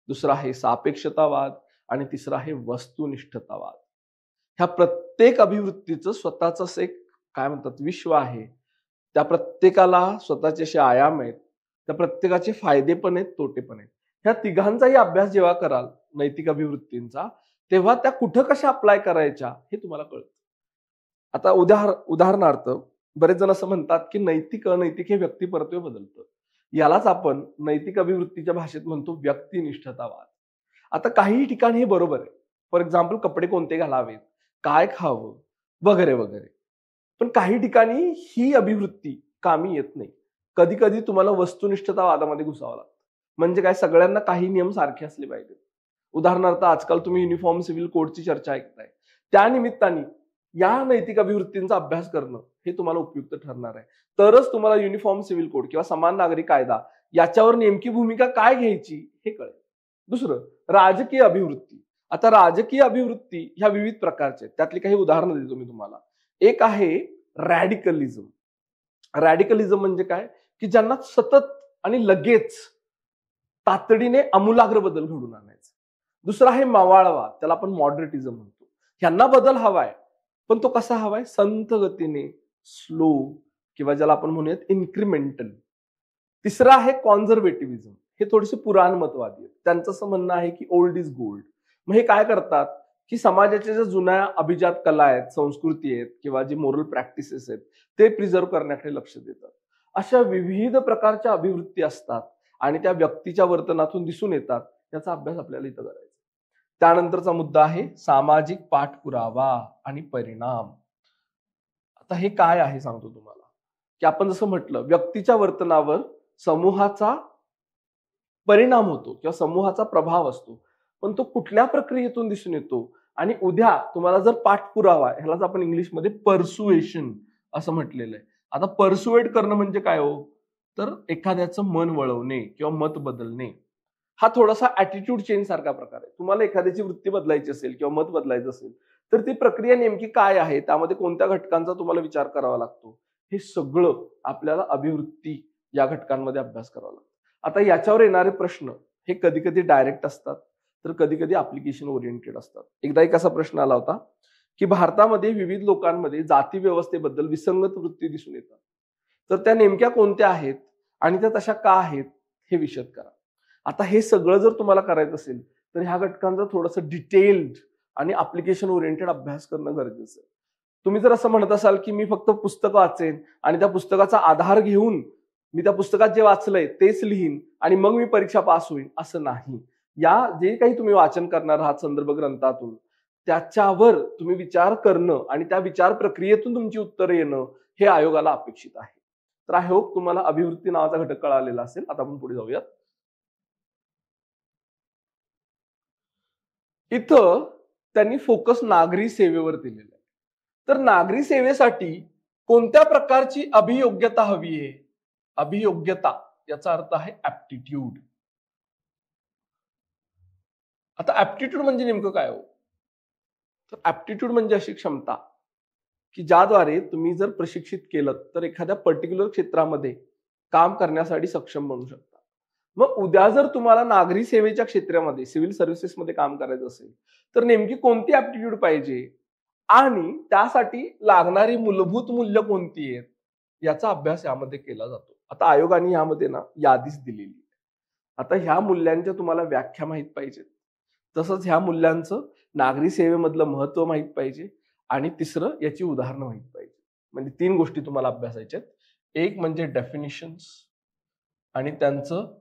दुसरा आहे सापेक्षतावाद आणि तिसरा आहे वस्तुनिष्ठतावाद. ह्या प्रत्येक अभिवृत्तीचं स्वतःच एक काय म्हणतात विश्व आहे. त्या प्रत्येकाला स्वतःचे असे आयाम आहेत, त्या प्रत्येकाचे फायदे पण आहेत, तोटे पण आहेत. ह्या तिघांचाही अभ्यास जेव्हा कराल नैतिक अभिवृत्तींचा, तेव्हा त्या कुठं कशा अप्लाय करायच्या हे तुम्हाला कळतं. आता उदाहरणार्थ बरेच जण असं म्हणतात की नैतिक अनैतिक हे व्यक्तिपरत्वे बदलतं. यालाच आपण नैतिक अभिवृत्तीच्या भाषेत म्हणतो व्यक्तिनिष्ठतावाद. आता काही ठिकाणी हे बरोबर आहे. फॉर एक्झाम्पल, कपडे कोणते घालावेत, काय खावं वगैरे वगैरे. पण काही ठिकाणी ही अभिवृत्ती कामी येत नाही. कधी कधी तुम्हाला वस्तुनिष्ठतावादामध्ये घुसावं लागतं. म्हणजे काय, सगळ्यांना काही नियम सारखे असले पाहिजेत. उदाहरणार्थ, आजकाल तुम्ही युनिफॉर्म सिव्हिल कोडची चर्चा ऐकताय. त्या निमित्ताने या नैतिक अभिवृत्तींचा अभ्यास करणं हे तुम्हाला उपयुक्त ठरणार आहे. तरच तुम्हाला युनिफॉर्म सिव्हिल कोड किंवा समान नागरी कायदा याच्यावर नेमकी भूमिका काय घ्यायची हे कळेल. दुसरं, राजकीय अभिवृत्ती. आता राजकीय अभिवृत्ती ह्या विविध प्रकारच्या आहेत. त्यातली काही उदाहरणं देतो मी तुम्हाला. एक आहे रॅडिकलिझम. रॅडिकलिझम म्हणजे काय, की ज्यांना सतत आणि लगेच तातडीने आमूलाग्र बदल घडून आणायचा. दुसरा आहे मावाळवाद, त्याला आपण मॉडरेटिझम म्हणतो. ह्यांना बदल हवाय, पण तो कसा हवाय, संथ गतीने, स्लो, किंवा ज्याला आपण म्हणूयात इन्क्रिमेंटल. तिसरा आहे कॉन्झर्वेटिव्हिझम. हे थोडेसे पुराणमतवादी आहेत. त्यांचं असं म्हणणं आहे की ओल्ड इज गोल्ड. मग हे काय करतात की समाजाच्या ज्या जुन्या अभिजात कला आहेत, संस्कृती आहेत किंवा जे मोरल प्रॅक्टिसेस आहेत ते प्रिझर्व्ह करण्याकडे लक्ष देतात. अशा विविध प्रकारच्या अभिवृत्ती असतात आणि त्या व्यक्तीच्या वर्तनातून दिसून येतात. याचा अभ्यास आपल्याला इथं करायचा. त्यानंतरचा मुद्दा आहे सामाजिक पाठपुरावा आणि परिणाम. आता हे काय आहे सांगतो तुम्हाला, की आपण जसं म्हटलं व्यक्तीच्या वर्तनावर समूहाचा परिणाम होतो किंवा समूहाचा प्रभाव असतो, पण तो कुठल्या प्रक्रियेतून दिसून येतो. आणि उद्या तुम्हाला जर पाठपुरावा, ह्यालाच आपण इंग्लिशमध्ये पर्सुएशन असं म्हटलेलं आहे. आता पर्सुएट करणं म्हणजे काय हो, तर एखाद्याचं मन वळवणे किंवा मत बदलणे हा थोडासा ऍटिट्यूड चेंज सारखा प्रकार आहे. तुम्हाला एखाद्याची वृत्ती बदलायची असेल किंवा मत बदलायचं असेल तर ती प्रक्रिया नेमकी काय आहे, त्यामध्ये कोणत्या घटकांचा तुम्हाला विचार करावा लागतो, हे सगळं आपल्याला अभिवृत्ती या घटकांमध्ये अभ्यास करावा लागतो. आता याच्यावर येणारे प्रश्न हे कधी कधी डायरेक्ट असतात तर कधी कधी ऍप्लिकेशन ओरिएंटेड असतात. एकदा एक असा प्रश्न आला होता की भारतामध्ये विविध लोकांमध्ये जाती व्यवस्थेबद्दल विसंगत वृत्ती दिसून येतात, तर त्या नेमक्या कोणत्या आहेत आणि त्या तशा का आहेत हे विशद करा. आता हे सगळं जर तुम्हाला करायचं असेल तर ह्या घटकांचा थोडंसं डिटेल्ड आणि ऍप्लिकेशन ओरिएंटेड अभ्यास करणं गरजेचं आहे. तुम्ही जर असं म्हणत असाल की मी फक्त पुस्तक वाचेन आणि त्या पुस्तकाचा आधार घेऊन मी त्या पुस्तकात जे वाचलंय तेच लिहीन आणि मग मी परीक्षा पास होईन, असं नाही. या जे काही तुम्ही वाचन करणार आहात संदर्भ ग्रंथातून त्याच्यावर तुम्ही विचार करणं आणि त्या विचार प्रक्रियेतून तुमची उत्तरं येणं हे आयोगाला अपेक्षित आहे. तर आय होप तुम्हाला अभिवृत्ती नावाचा घटक कळालेला असेल. आता आपण पुढे जाऊयात. इथं त्यांनी फोकस नागरी सेवेवर दिलेला आहे. तर नागरी सेवेसाठी कोणत्या प्रकारची अभियोग्यता हवी आहे? अभियोग्यता याचा अर्थ आहे ऍप्टिट्यूड. आता ऍप्टिट्यूड म्हणजे नेमकं काय हो? तर ऍप्टिट्यूड म्हणजे अशी क्षमता की ज्याद्वारे तुम्ही जर प्रशिक्षित केलं तर एखाद्या पर्टिक्युलर क्षेत्रामध्ये काम करण्यासाठी सक्षम बनू शकता. मग उद्या जर तुम्हाला नागरी सेवेच्या क्षेत्रामध्ये सिव्हिल सर्व्हिसेसमध्ये काम करायचं असेल तर नेमकी कोणती ऍप्टिट्यूड पाहिजे आणि त्यासाठी लागणारी मूलभूत मूल्य कोणती आहेत याचा अभ्यास यामध्ये केला जातो. आता आयोगाने यामध्ये ना यादीच दिलेली आहे. आता ह्या मूल्यांच्या तुम्हाला व्याख्या माहित पाहिजेत, तसंच ह्या मूल्यांचं नागरी सेवेमधलं महत्व माहित पाहिजे आणि तिसरं याची उदाहरणं माहित पाहिजे. म्हणजे 3 गोष्टी तुम्हाला अभ्यासायच्यात. एक म्हणजे डेफिनिशन्स आणि त्यांचं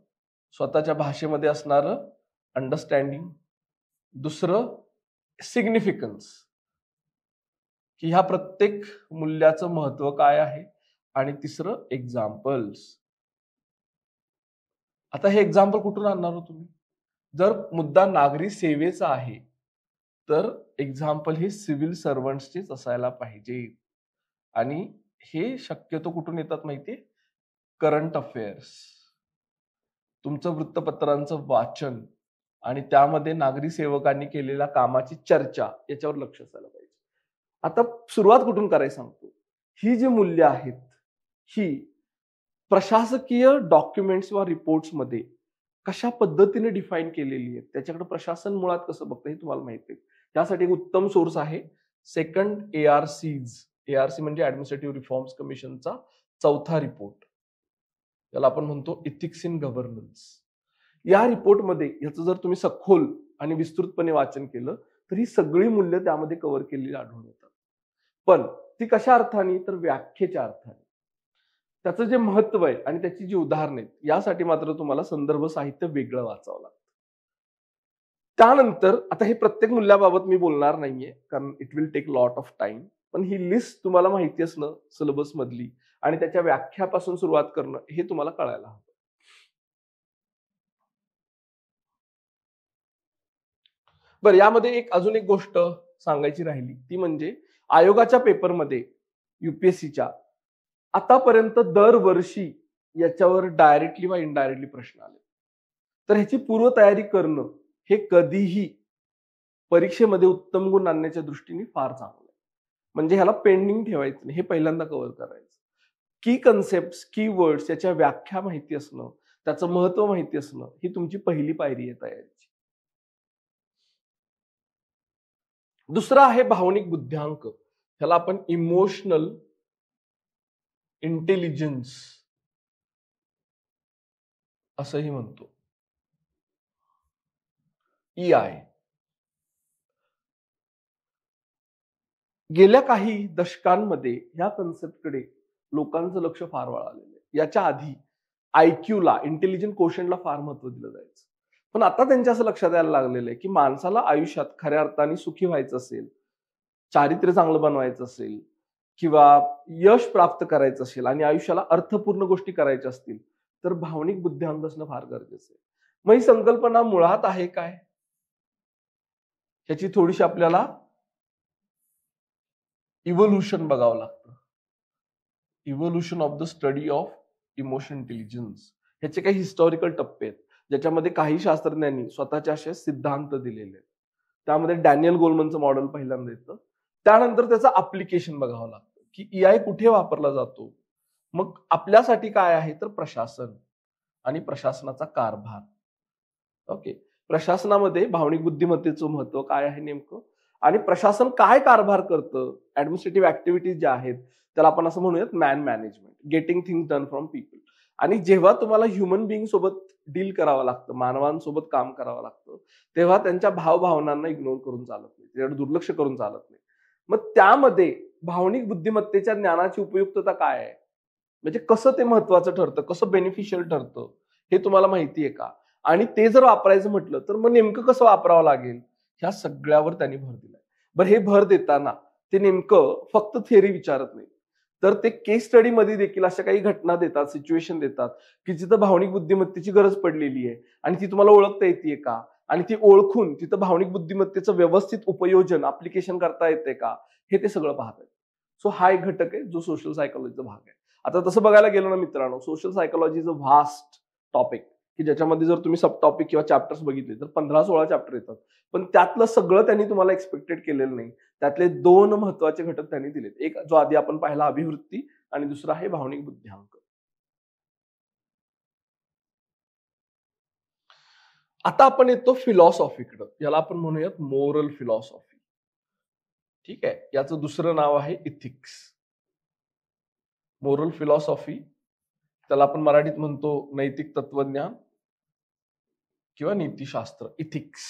स्वतःच्या भाषेमध्ये असणारं अंडरस्टँडिंग, दुसरं सिग्निफिकन्स की ह्या प्रत्येक मूल्याचं महत्व काय आहे आणि तिसरं एक्झाम्पल्स. आता हे एक्झाम्पल कुठून आणणार हो तुम्ही? जर मुद्दा नागरी सेवेचा आहे तर एक्झाम्पल हे सिव्हिल सर्वंट्सचेच असायला पाहिजे आणि हे शक्यतो कुठून येतात माहितीये? करंट अफेअर्स, तुमचं वृत्तपत्रांचं वाचन आणि त्यामध्ये नागरी सेवकांनी केलेल्या कामाची चर्चा याच्यावर लक्ष असायला पाहिजे. आता सुरुवात कुठून करायची सांगतो. ही जी मूल्य आहेत ही प्रशासकीय डॉक्युमेंट्स किंवा रिपोर्ट्स मध्ये कशा पद्धतीने डिफाईन केलेली आहेत, त्याच्याकडे प्रशासन मुळात कसं बघतं हे तुम्हाला माहिती आहे. त्यासाठी एक उत्तम सोर्स आहे सेकंड ARC's. ARC म्हणजे ऍडमिनिस्ट्रेटिव्ह रिफॉर्म्स कमिशनचा 4था रिपोर्ट, त्याला आपण म्हणतो इथिक्स इन गव्हर्नन्स. या रिपोर्टमध्ये याचं जर तुम्ही सखोल आणि विस्तृतपणे वाचन केलं तर ही सगळी मूल्य त्यामध्ये कव्हर केलेली आढळून येतात. पण ती कशा अर्थाने? तर व्याख्येच्या अर्थाने. त्याचं जे महत्व आहे आणि त्याची जी उदाहरणं आहेत यासाठी मात्र तुम्हाला संदर्भ साहित्य वेगळं वाचावं लागतं. त्यानंतर आता हे प्रत्येक मूल्याबाबत मी बोलणार नाहीये कारण it will take lot of time, पण ही लिस्ट तुम्हाला माहिती असणं सिलेबस मधली आणि त्याच्या व्याख्यापासून सुरुवात करणं हे तुम्हाला कळायला हवं. बरं, यामध्ये अजून एक गोष्ट सांगायची राहिली ती म्हणजे आयोगाच्या पेपरमध्ये UPSCच्या आतापर्यंत दरवर्षी याच्यावर डायरेक्टली वा इनडायरेक्टली प्रश्न आले. तर ह्याची पूर्वतयारी करणं हे कधीही परीक्षेमध्ये उत्तम गुण आणण्याच्या दृष्टीने फार चांगलं आहे. म्हणजे ह्याला पेंडिंग ठेवायचं नाही, हे पहिल्यांदा कव्हर करायचं. की कन्सेप्ट, की वर्ड्स याच्या व्याख्या माहिती असणं, त्याचं महत्व माहिती असणं ही तुमची पहिली पायरी आहे तयारीची. दुसरा आहे भावनिक बुद्ध्यांक, ह्याला आपण इमोशनल इंटेलिजन्स असंही म्हणतो, EI. गेल्या काही दशकांमध्ये या कन्सेप्टकडे लोकांचं लक्ष फार वळालेलं आहे. याच्या आधी IQला, इंटेलिजंट कोशंटला फार महत्व दिलं जायचं, पण आता त्यांच्या असं लक्षात यायला लागलेलं आहे की माणसाला आयुष्यात खऱ्या अर्थाने सुखी व्हायचं असेल, चारित्र्य चांगलं बनवायचं असेल किंवा यश प्राप्त करायचं असेल आणि आयुष्याला अर्थपूर्ण गोष्टी करायच्या असतील तर भावनिक बुद्ध्यांक असणं फार गरजेचं आहे. मग ही संकल्पना मुळात आहे काय ह्याची थोडीशी आपल्याला इव्होल्युशन बघावं लागतं. Evolution of the study of emotion intelligence, ह्याचे काही हिस्टॉरिकल टप्पे आहेत ज्याच्यामध्ये काही शास्त्रज्ञांनी स्वतःचे असे सिद्धांत दिलेले आहेत. त्यामध्ये डॅनियल गोलमनचं मॉडेल पहिल्यांदा येतं. त्यानंतर त्याचं अप्लिकेशन बघावं लागतं की AI कुठे वापरला जातो. मग आपल्यासाठी काय आहे तर प्रशासन आणि प्रशासनाचा कारभार. ओके, प्रशासनामध्ये भावनिक बुद्धिमत्तेचं महत्व काय आहे नेमकं, आणि प्रशासन काय कारभार करतं, ऍडमिनिस्ट्रेटिव्ह ऍक्टिव्हिटीज ज्या आहेत त्याला आपण असं म्हणूयात man management, getting things done from people. आणि जेव्हा तुम्हाला ह्युमन बिईंग सोबत डील करावं लागतं, मानवांसोबत काम करावं लागतं, तेव्हा त्यांच्या भावभावनांना इग्नोर करून चालत नाही, त्याच्याकडे दुर्लक्ष करून चालत नाही. मग त्यामध्ये भावनिक बुद्धिमत्तेच्या ज्ञानाची उपयुक्तता काय आहे, म्हणजे कसं ते महत्वाचं ठरतं, कसं बेनिफिशियल ठरतं, हे तुम्हाला माहिती आहे का, आणि ते जर वापरायचं म्हटलं तर मग नेमकं कसं वापरावं लागेल, ह्या सगळ्यावर त्यांनी भर दिलाय. बरं, हे भर देताना ते नेमकं फक्त थिअरी विचारत नाही, तर ते केस स्टडी मध्ये देखील अशा काही घटना देतात, सिच्युएशन देतात की जिथं भावनिक बुद्धिमत्तेची गरज पडलेली आहे आणि ती तुम्हाला ओळखता येते का, आणि ती ओळखून तिथं भावनिक बुद्धिमत्तेचं व्यवस्थित उपयोजन ऍप्लिकेशन करता येते का, हे ते सगळं पाहतात. सो हा एक घटक आहे जो सोशल सायकोलॉजीचा भाग आहे. आता तसं बघायला गेलो ना मित्रांनो, social psychology is a vast topic की ज्याच्यामध्ये जर तुम्ही सब टॉपिक किंवा चॅप्टर्स बघितले तर 15-16 चॅप्टर येतात, पण त्यातलं सगळं त्यांनी तुम्हाला एक्सपेक्टेड केलेलं नाही. त्यातले 2 महत्वाचे घटक त्यांनी दिलेत. एक जो आधी आपण पाहिला अभिवृत्ती, आणि दुसरा आहे भावनिक बुद्ध्यांक. आता आपण येतो फिलॉसॉफीकडं, याला आपण म्हणूयात मोरल फिलॉसॉफी. ठीक आहे, याचं दुसरं नाव आहे इथिक्स. मोरल फिलॉसॉफी, त्याला आपण मराठीत म्हणतो नैतिक तत्वज्ञान किंवा नीतिशास्त्र. इथिक्स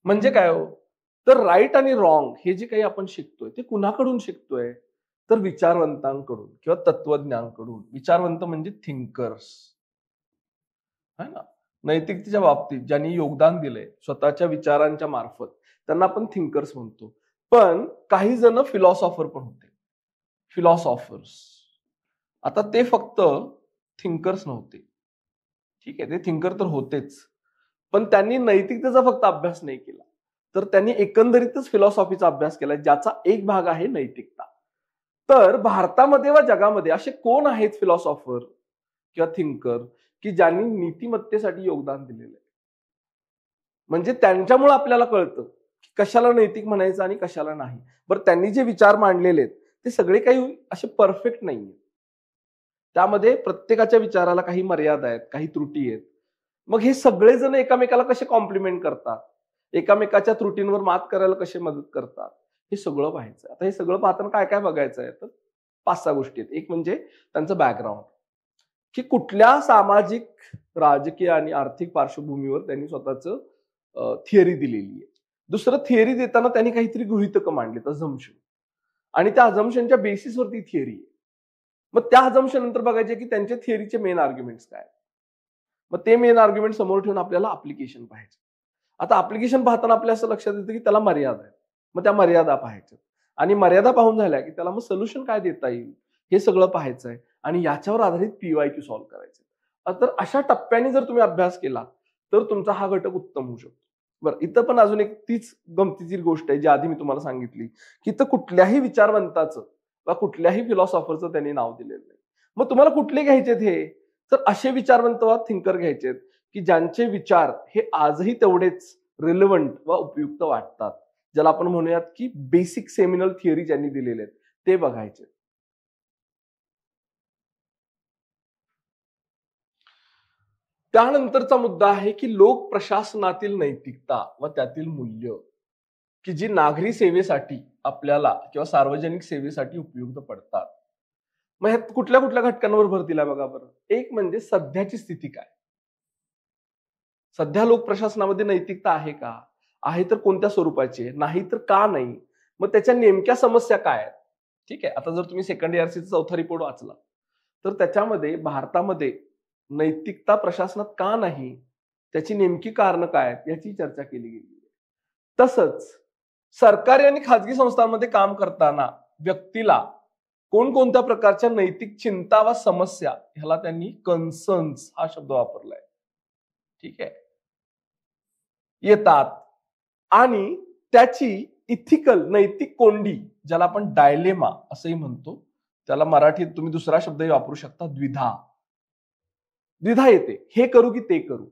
म्हणजे काय हो, तर राईट आणि रॉंग हे जे काही आपण शिकतोय ते कुणाकडून शिकतोय, तर विचारवंतांकडून किंवा तत्वज्ञांकडून. विचारवंत म्हणजे थिंकर्स, है ना. नैतिकतेच्या बाबतीत ज्यांनी योगदान दिलंय स्वतःच्या विचारांच्या मार्फत, त्यांना आपण थिंकर्स म्हणतो. पण काही जण फिलॉसॉफर पण होते, फिलॉसॉफर्स. आता ते फक्त थिंकर्स नव्हते, ठीक आहे, ते थिंकर तर होतेच, पण त्यांनी नैतिकतेचा फक्त अभ्यास नाही केला, तर त्यांनी एकंदरीतच फिलॉसॉफीचा अभ्यास केला, ज्याचा एक भाग आहे नैतिकता. तर भारतामध्ये व जगामध्ये असे कोण आहेत फिलॉसॉफर किंवा थिंकर की ज्यांनी नीतिमत्तेसाठी योगदान दिलेलं आहे, म्हणजे त्यांच्यामुळे आपल्याला कळतं की कशाला नैतिक म्हणायचं आणि कशाला नाही. बरं, त्यांनी जे विचार मांडलेले आहेत ते सगळे काही असे परफेक्ट नाहीये, त्यामध्ये प्रत्येकाच्या विचाराला काही मर्यादा आहेत, काही त्रुटी आहेत. मग हे सगळेजण एकामेकाला कसे कॉम्प्लिमेंट करतात, एकामेकाच्या त्रुटींवर मात करायला कसे मदत करतात, हे सगळं पाहायचं. आता हे सगळं पाहताना काय काय बघायचं आहे, तर 5-6 गोष्टी आहेत. एक म्हणजे त्यांचं बॅकग्राऊंड, की कुठल्या सामाजिक, राजकीय आणि आर्थिक पार्श्वभूमीवर त्यांनी स्वतःचं थिअरी दिलेली आहे. दुसरं, थिअरी देताना त्यांनी काहीतरी गृहीतकं मांडलीत, अझम्पशन, आणि त्या अझम्पशनच्या बेसिसवरती थिअरी आहे. मग त्या अझम्पशन नंतर बघायचे की त्यांच्या थिअरीचे मेन आर्ग्युमेंट्स काय. मग ते मेन आर्ग्युमेंट समोर ठेवून आपल्याला अप्लिकेशन पाहायचं. आता अप्लिकेशन पाहताना आपल्या असं लक्षात येतं की त्याला मर्यादा आहेत, मग त्या मर्यादा पाहायच्या, आणि मर्यादा पाहून झाल्या की त्याला मग सोल्युशन काय देता येईल हे सगळं पाहायचं आहे, आणि याच्यावर आधारित PYQ सॉल्व्ह करायचे. तर अशा टप्प्याने जर तुम्ही अभ्यास केला तर तुमचा हा घटक उत्तम होऊ शकतो. बरं, इथं पण अजून एक तीच गमतीची गोष्ट आहे जी आधी मी तुम्हाला सांगितली, की इथं कुठल्याही विचारवंताचं वा कुठल्याही फिलॉसॉफरचं त्यांनी नाव दिलेलं नाही. मग तुम्हाला कुठले घ्यायचेत हे, तर असे विचारवंत वा थिंकर घ्यायचेत की ज्यांचे विचार हे आजही तेवढेच रिलेव्हंट वा उपयुक्त वाटतात, ज्याला आपण म्हणूयात की बेसिक सेमिनल थिअरी ज्यांनी दिलेले आहेत ते बघायचे. त्यानंतरचा मुद्दा आहे की लोक प्रशासनातील नैतिकता व त्यातील मूल्य, की जी नागरी सेवेसाठी आपल्याला किंवा सार्वजनिक सेवेसाठी उपयुक्त पडतात. मग ह्यात कुठल्या कुठल्या घटकांवर भर दिला बघा बरं. एक म्हणजे सध्याची स्थिती काय, सध्या लोक प्रशासनामध्ये नैतिकता आहे का, आहे तर कोणत्या स्वरूपाची आहे, नाही तर का नाही, मग त्याच्या नेमक्या समस्या काय आहेत. ठीक आहे, आता जर तुम्ही सेकंड ERCचा चौथा रिपोर्ट वाचला तर त्याच्यामध्ये भारतामध्ये नैतिकता प्रशासनात का नाही, त्याची नेमकी कारणं काय आहेत याची चर्चा केली गेली आहे. तसंच सरकारी आणि खाजगी संस्थांमध्ये काम करताना व्यक्तीला कोणकोणत्या प्रकारच्या नैतिक चिंता वा समस्या, ह्याला त्यांनी कन्सर्न्स हा शब्द वापरलाय, ठीक आहे, येतात, आणि त्याची इथिकल नैतिक कोंडी, ज्याला आपण डायलेमा असंही म्हणतो, त्याला मराठीत तुम्ही दुसरा शब्दही वापरू शकता, द्विधा, द्विधा येते, हे करू की ते करू.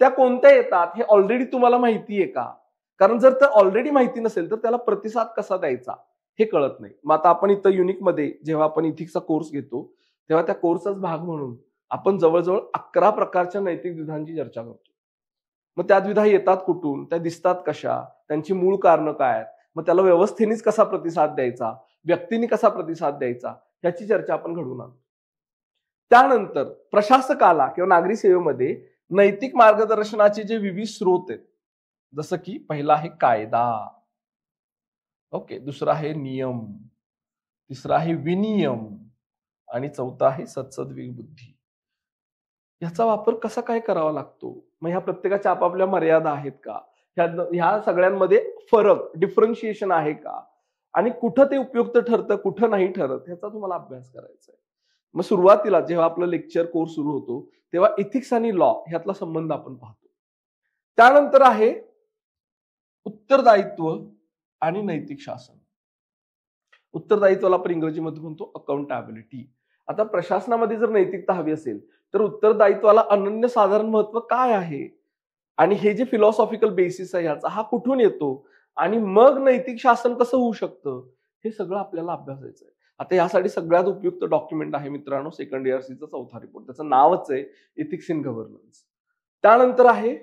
त्या कोणत्या येतात हे ऑलरेडी तुम्हाला माहिती आहे का? कारण जर तर ऑलरेडी माहिती नसेल तर त्याला प्रतिसाद कसा द्यायचा हे कळत नाही. मग आता आपण इथं युनिकमध्ये जेव्हा आपण इथिक्सचा कोर्स घेतो तेव्हा त्या कोर्सचाच भाग म्हणून आपण जवळजवळ 11 प्रकारच्या नैतिक द्विधांची चर्चा करतो. मग त्या द्विधा येतात कुठून, त्या दिसतात कशा, त्यांची मूळ कारणं काय आहेत, मग त्याला व्यवस्थेनेच कसा प्रतिसाद द्यायचा, व्यक्तीने कसा प्रतिसाद द्यायचा, याची चर्चा आपण घडवून आणतो. त्यानंतर प्रशासकाला किंवा नागरी सेवेमध्ये नैतिक मार्गदर्शनाचे जे विविध स्रोत आहेत, जसं की पहिला आहे कायदा, ओके, दुसरा आहे नियम, तिसरा आहे विनियम आणि चौथा आहे सत्सद्विवेक बुद्धी. याचा वापर कसा काय करावा लागतो, मग ह्या प्रत्येकाच्या आपापल्या मर्यादा आहेत का, ह्या सगळ्यांमध्ये फरक डिफरन्शिएशन आहे का, आणि कुठं ते उपयुक्त ठरतं कुठं नाही ठरत ह्याचा तुम्हाला अभ्यास करायचा आहे. मग सुरुवातीला जेव्हा आपलं लेक्चर कोर्स सुरू होतो तेव्हा इथिक्स आणि लॉ ह्यातला संबंध आपण पाहतो. त्यानंतर आहे उत्तरदायित्व आणि नैतिक शासन. उत्तरदायित्वाला आपण इंग्रजीमध्ये म्हणतो अकाउंटेबिलिटी. आता प्रशासनामध्ये जर नैतिकता हवी असेल तर उत्तरदायित्वाला अनन्यसाधारण महत्व काय आहे, आणि हे जे फिलॉसॉफिकल बेसिस आहे ह्याचा हा कुठून येतो, आणि मग नैतिक शासन कसं होऊ शकतं, हे सगळं आपल्याला अभ्यासायचं आहे. आता यासाठी सगळ्यात उपयुक्त डॉक्युमेंट आहे मित्रांनो सेकंड इयर सीचा चौथा रिपोर्ट, त्याचं नावच आहे इथिक्स इन गव्हर्नन्स. त्यानंतर आहे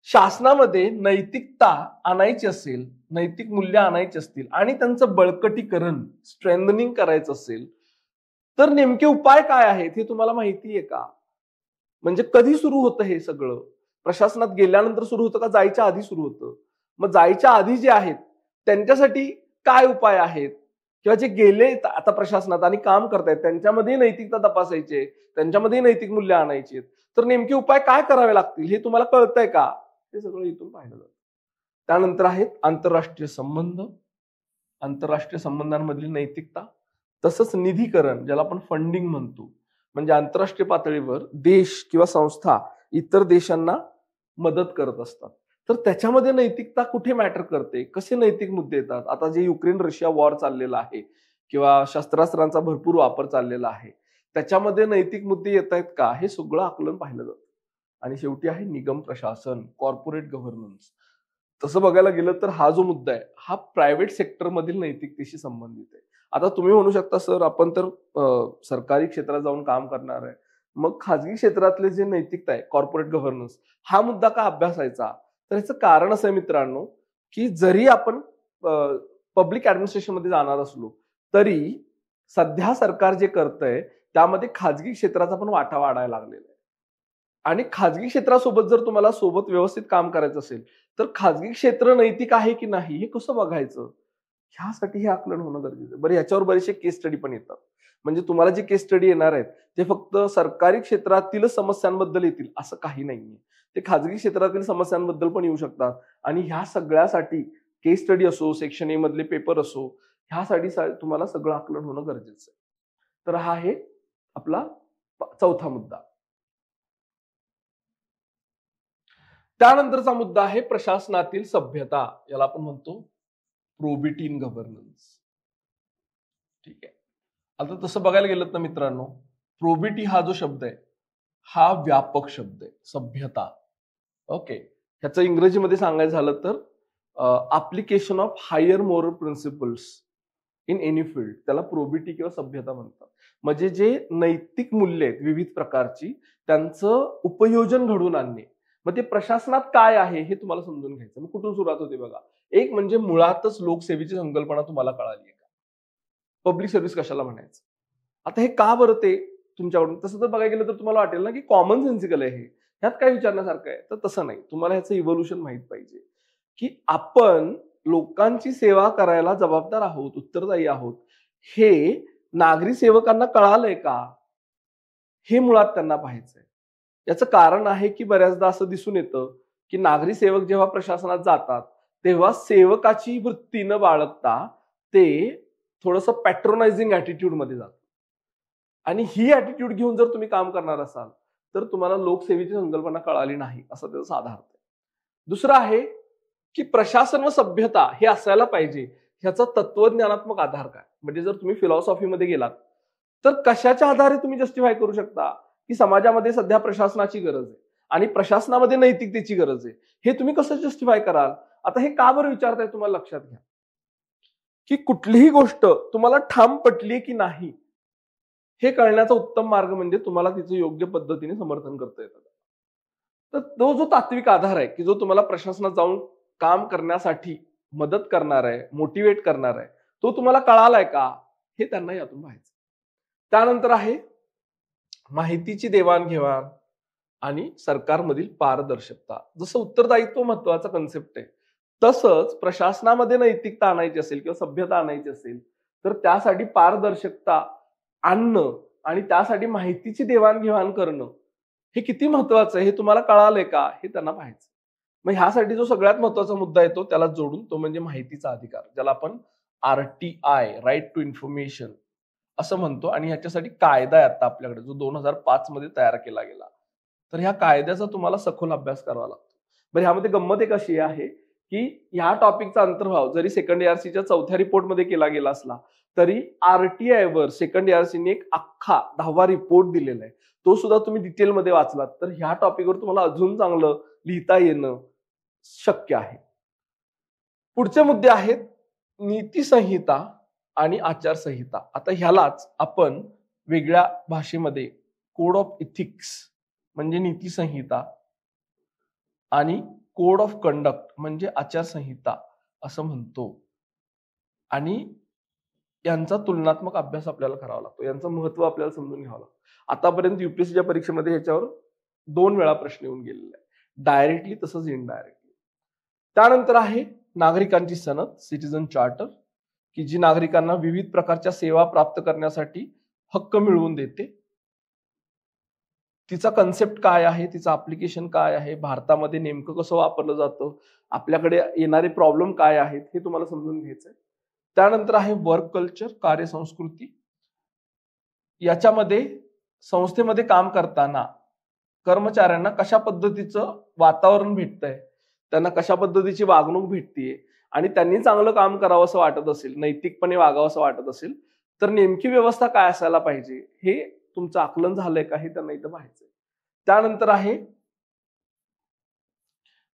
शासनामध्ये नैतिकता आणायची असेल, नैतिक मूल्य आणायची असतील आणि त्यांचं बळकटीकरण स्ट्रेंथनिंग करायचं असेल तर नेमके उपाय काय आहेत हे तुम्हाला माहिती आहे का? म्हणजे कधी सुरू होतं हे सगळं, प्रशासनात गेल्यानंतर सुरू होतं का जायच्या आधी सुरू होतं? मग जायच्या आधी जे आहेत त्यांच्यासाठी काय उपाय आहेत, किंवा जे गेले आता प्रशासनात आणि काम करतायत त्यांच्यामध्ये नैतिकता तपासायची, त्यांच्यामध्ये नैतिक मूल्य आणायची, तर नेमके उपाय काय करावे लागतील हे तुम्हाला कळतंय का, हे सगळं इथून पाहिलं जातं. त्यानंतर आहेत आंतरराष्ट्रीय संबंध, आंतरराष्ट्रीय संबंधांमधली नैतिकता, तसंच निधीकरण ज्याला आपण फंडिंग म्हणतो, म्हणजे आंतरराष्ट्रीय पातळीवर देश किंवा संस्था इतर देशांना मदत करत असतात, तर त्याच्यामध्ये नैतिकता कुठे मॅटर करते, कसे नैतिक मुद्दे येतात. आता जे युक्रेन रशिया वॉर चाललेला आहे किंवा शस्त्रास्त्रांचा भरपूर वापर चाललेला आहे त्याच्यामध्ये नैतिक मुद्दे येत आहेत का, हे सगळं आकलन पाहिलं जातं. आणि शेवटी आहे निगम प्रशासन, कॉर्पोरेट गव्हर्नन्स. तसं बघायला गेलं तर हा जो मुद्दा आहे हा प्रायव्हेट सेक्टर मधील नैतिकतेशी संबंधित आहे. आता तुम्ही म्हणू शकता सर आपण तर सरकारी क्षेत्रात जाऊन काम करणार आहे, मग खाजगी क्षेत्रातले जे नैतिकता आहे कॉर्पोरेट गव्हर्नन्स हा मुद्दा का अभ्यासायचा? तर याचं कारण असं आहे मित्रांनो की जरी आपण पब्लिक ऍडमिनिस्ट्रेशन मध्ये जाणार असलो तरी सध्या सरकार जे करतंय त्यामध्ये खाजगी क्षेत्राचा पण वाटा वाढायला लागलेला आहे. आणि खाजगी क्षेत्रासोबत जर तुम्हाला सोबत व्यवस्थित काम करायचं असेल तर खाजगी क्षेत्र नैतिक आहे की नाही हे कसं बघायचं, ह्यासाठी हे आकलन होणं गरजेचं आहे. बरं, याच्यावर बरेचसे केस स्टडी पण येतात. म्हणजे तुम्हाला जे केस स्टडी येणार आहेत ते फक्त सरकारी क्षेत्रातील समस्यांबद्दल येतील असं काही नाहीये, ते खाजगी क्षेत्रातील समस्यांबद्दल पण येऊ शकतात. आणि ह्या सगळ्यासाठी केस स्टडी असो, सेक्शन ए मधले पेपर असो, ह्यासाठी तुम्हाला सगळं आकलन होणं गरजेचं आहे. तर हा आहे आपला चौथा मुद्दा. त्यानंतरचा मुद्दा आहे प्रशासनातील सभ्यता, याला आपण म्हणतो प्रोबिटी इन गव्हर्नन्स. ठीक आहे, आता तसं बघायला गेलं तर मित्रांनो प्रोबिटी हा जो शब्द आहे हा व्यापक शब्द आहे. सभ्यता, ओके, ह्याचं इंग्रजीमध्ये सांगायचं झालं तर application of higher moral principles in any field, त्याला प्रोबिटी किंवा सभ्यता म्हणतात. म्हणजे जे नैतिक मूल्य आहेत विविध प्रकारची त्यांचं उपयोजन घडवून आणणे. मग ते प्रशासनात काय आहे हे तुम्हाला समजून घ्यायचं. मग कुठून सुरुवात होते बघा. एक म्हणजे मुळातच लोकसेवेची संकल्पना तुम्हाला कळाली आहे का, पब्लिक सर्व्हिस कशाला म्हणायचं. आता हे का बरं ते तुमच्याकडून, तसं जर बघायला गेलं तर तुम्हाला वाटेल ना की कॉमन सेन्सिकल आहे हे, ह्यात काय विचारण्यासारखं आहे, तर तसं नाही. तुम्हाला ह्याचं इव्होल्युशन माहित पाहिजे की आपण लोकांची सेवा करायला जबाबदार आहोत, उत्तरदायी आहोत, हे नागरी सेवकांना कळालंय का, हे मुळात त्यांना पाहायचंय. याचं कारण आहे की बऱ्याचदा असं दिसून येतं की नागरी सेवक जेव्हा प्रशासनात जातात तेव्हा सेवकाची वृत्ती न बाळगता ते थोडंसं पॅट्रोनायझिंग ऍटिट्यूड मध्ये जातात. आणि ही ऍटिट्यूड घेऊन जर तुम्ही काम करणार असाल तर तुम्हाला लोकसेवेची संकल्पना कळाली नाही असं त्याचा साधा अर्थ आहे. दुसरं आहे की प्रशासन व सभ्यता हे असायला पाहिजे, ह्याचा तत्वज्ञानात्मक आधार काय. म्हणजे जर तुम्ही फिलॉसॉफीमध्ये गेलात तर कशाच्या आधारे तुम्ही जस्टिफाय करू शकता की समाजामध्ये सध्या प्रशासनाची गरज आहे आणि प्रशासनामध्ये नैतिकतेची गरज आहे, हे तुम्ही कसं जस्टिफाय कराल? आता हे का बरं विचारताय तुम्हाला लक्षात घ्या, की कुठलीही गोष्ट तुम्हाला ठाम पटली की नाही हे कळण्याचा उत्तम मार्ग म्हणजे तुम्हाला तिचं योग्य पद्धतीने समर्थन करता येतं. तर तो जो तात्विक आधार आहे, की जो तुम्हाला प्रशासनात जाऊन काम करण्यासाठी मदत करणार आहे, मोटिवेट करणार आहे, तो तुम्हाला कळालाय का? हे त्यांना यातून पाहायचं. त्यानंतर आहे माहितीची देवाणघेवाण आणि सरकारमधील पारदर्शकता. जसं उत्तरदायित्व महत्वाचा कन्सेप्ट आहे, तसंच प्रशासनामध्ये नैतिकता आणायची असेल किंवा सभ्यता आणायची असेल, तर त्यासाठी पारदर्शकता आणणं आणि त्यासाठी माहितीची देवाणघेवाण करणं हे किती महत्वाचं आहे हे तुम्हाला कळालंय का? हे त्यांना पाहायचं. मग ह्यासाठी जो सगळ्यात महत्वाचा मुद्दा येतो त्याला जोडून, तो म्हणजे माहितीचा अधिकार, ज्याला आपण RTI, राईट टू इन्फॉर्मेशन असं म्हणतो. आणि ह्याच्यासाठी कायदा आहे आता आपल्याकडे, जो 2005 मध्ये तयार केला गेला. तर ह्या कायद्याचा तुम्हाला सखोल अभ्यास करावा लागतो. बरं, ह्यामध्ये गंमत एक अशी आहे की ह्या टॉपिकचा अंतर्भाव जरी सेकंड ARCच्या चौथ्या रिपोर्टमध्ये केला गेला असला, तरी RTI वर सेकंड ARCने एक अख्खा 10वा रिपोर्ट दिलेला आहे. तो सुद्धा तुम्ही डिटेलमध्ये वाचलात तर ह्या टॉपिकवर तुम्हाला अजून चांगलं लिहिता येणं शक्य आहे. पुढचे मुद्दे आहेत नीती संहिता आणि आचारसंहिता. आता ह्यालाच आपण वेगळ्या भाषेमध्ये कोड ऑफ इथिक्स म्हणजे नीती संहिता आणि कोड ऑफ कंडक्ट म्हणजे आचारसंहिता असं म्हणतो. आणि यांचा तुलनात्मक अभ्यास आपल्याला करावा लागतो, यांचं महत्व आपल्याला समजून घ्यावं लागतं. आतापर्यंत UPSCच्या परीक्षेमध्ये ह्याच्यावर 2 वेळा प्रश्न येऊन गेलेले आहे, डायरेक्टली तसंच इनडायरेक्टली. त्यानंतर आहे नागरिकांची सनद, सिटीजन चार्टर, की जी नागरिकांना विविध प्रकारच्या सेवा प्राप्त करण्यासाठी हक्क मिळवून देते. तिचा कन्सेप्ट काय आहे, तिचं ऍप्लिकेशन काय आहे, भारतामध्ये नेमकं कसं वापरलं जातं, आपल्याकडे येणारे प्रॉब्लेम काय आहेत हे तुम्हाला समजून घ्यायचंय. त्यानंतर आहे वर्क कल्चर, कार्यसंस्कृती. याच्यामध्ये संस्थेमध्ये काम करताना कर्मचाऱ्यांना कशा पद्धतीचं वातावरण भेटतंय, त्यांना कशा पद्धतीची वागणूक भेटतीये आणि त्यांनी चांगलं काम करावं असं वाटत असेल, नैतिकपणे वागावं असं वाटत असेल, तर नेमकी व्यवस्था काय असायला पाहिजे हे तुमचं आकलन झालंय का हे त्यांना इथं पाहायचंय. त्यानंतर आहे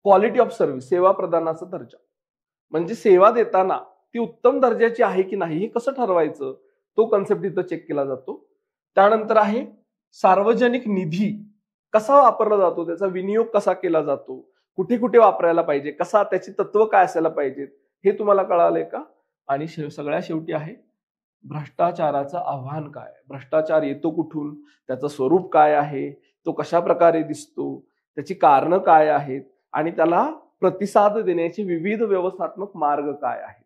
क्वालिटी ऑफ सर्व्हिस, सेवा प्रदानाचा दर्जा. म्हणजे सेवा देताना ती उत्तम दर्जाची आहे की नाही हे कसं ठरवायचं, तो कन्सेप्ट इथं चेक केला जातो. त्यानंतर आहे सार्वजनिक निधी कसा वापरला जातो, त्याचा विनियोग कसा केला जातो, कुठे कुठे वापरायला पाहिजे, कसा, त्याची तत्व काय असायला पाहिजेत हे तुम्हाला कळालंय का? आणि सगळ्या शेवटी आहे भ्रष्टाचाराचं आव्हान काय, भ्रष्टाचार येतो कुठून, त्याचं स्वरूप काय आहे, तो कशा प्रकारे दिसतो, त्याची कारणं काय आहेत आणि त्याला प्रतिसाद देण्याचे विविध व्यवस्थात्मक मार्ग काय आहेत,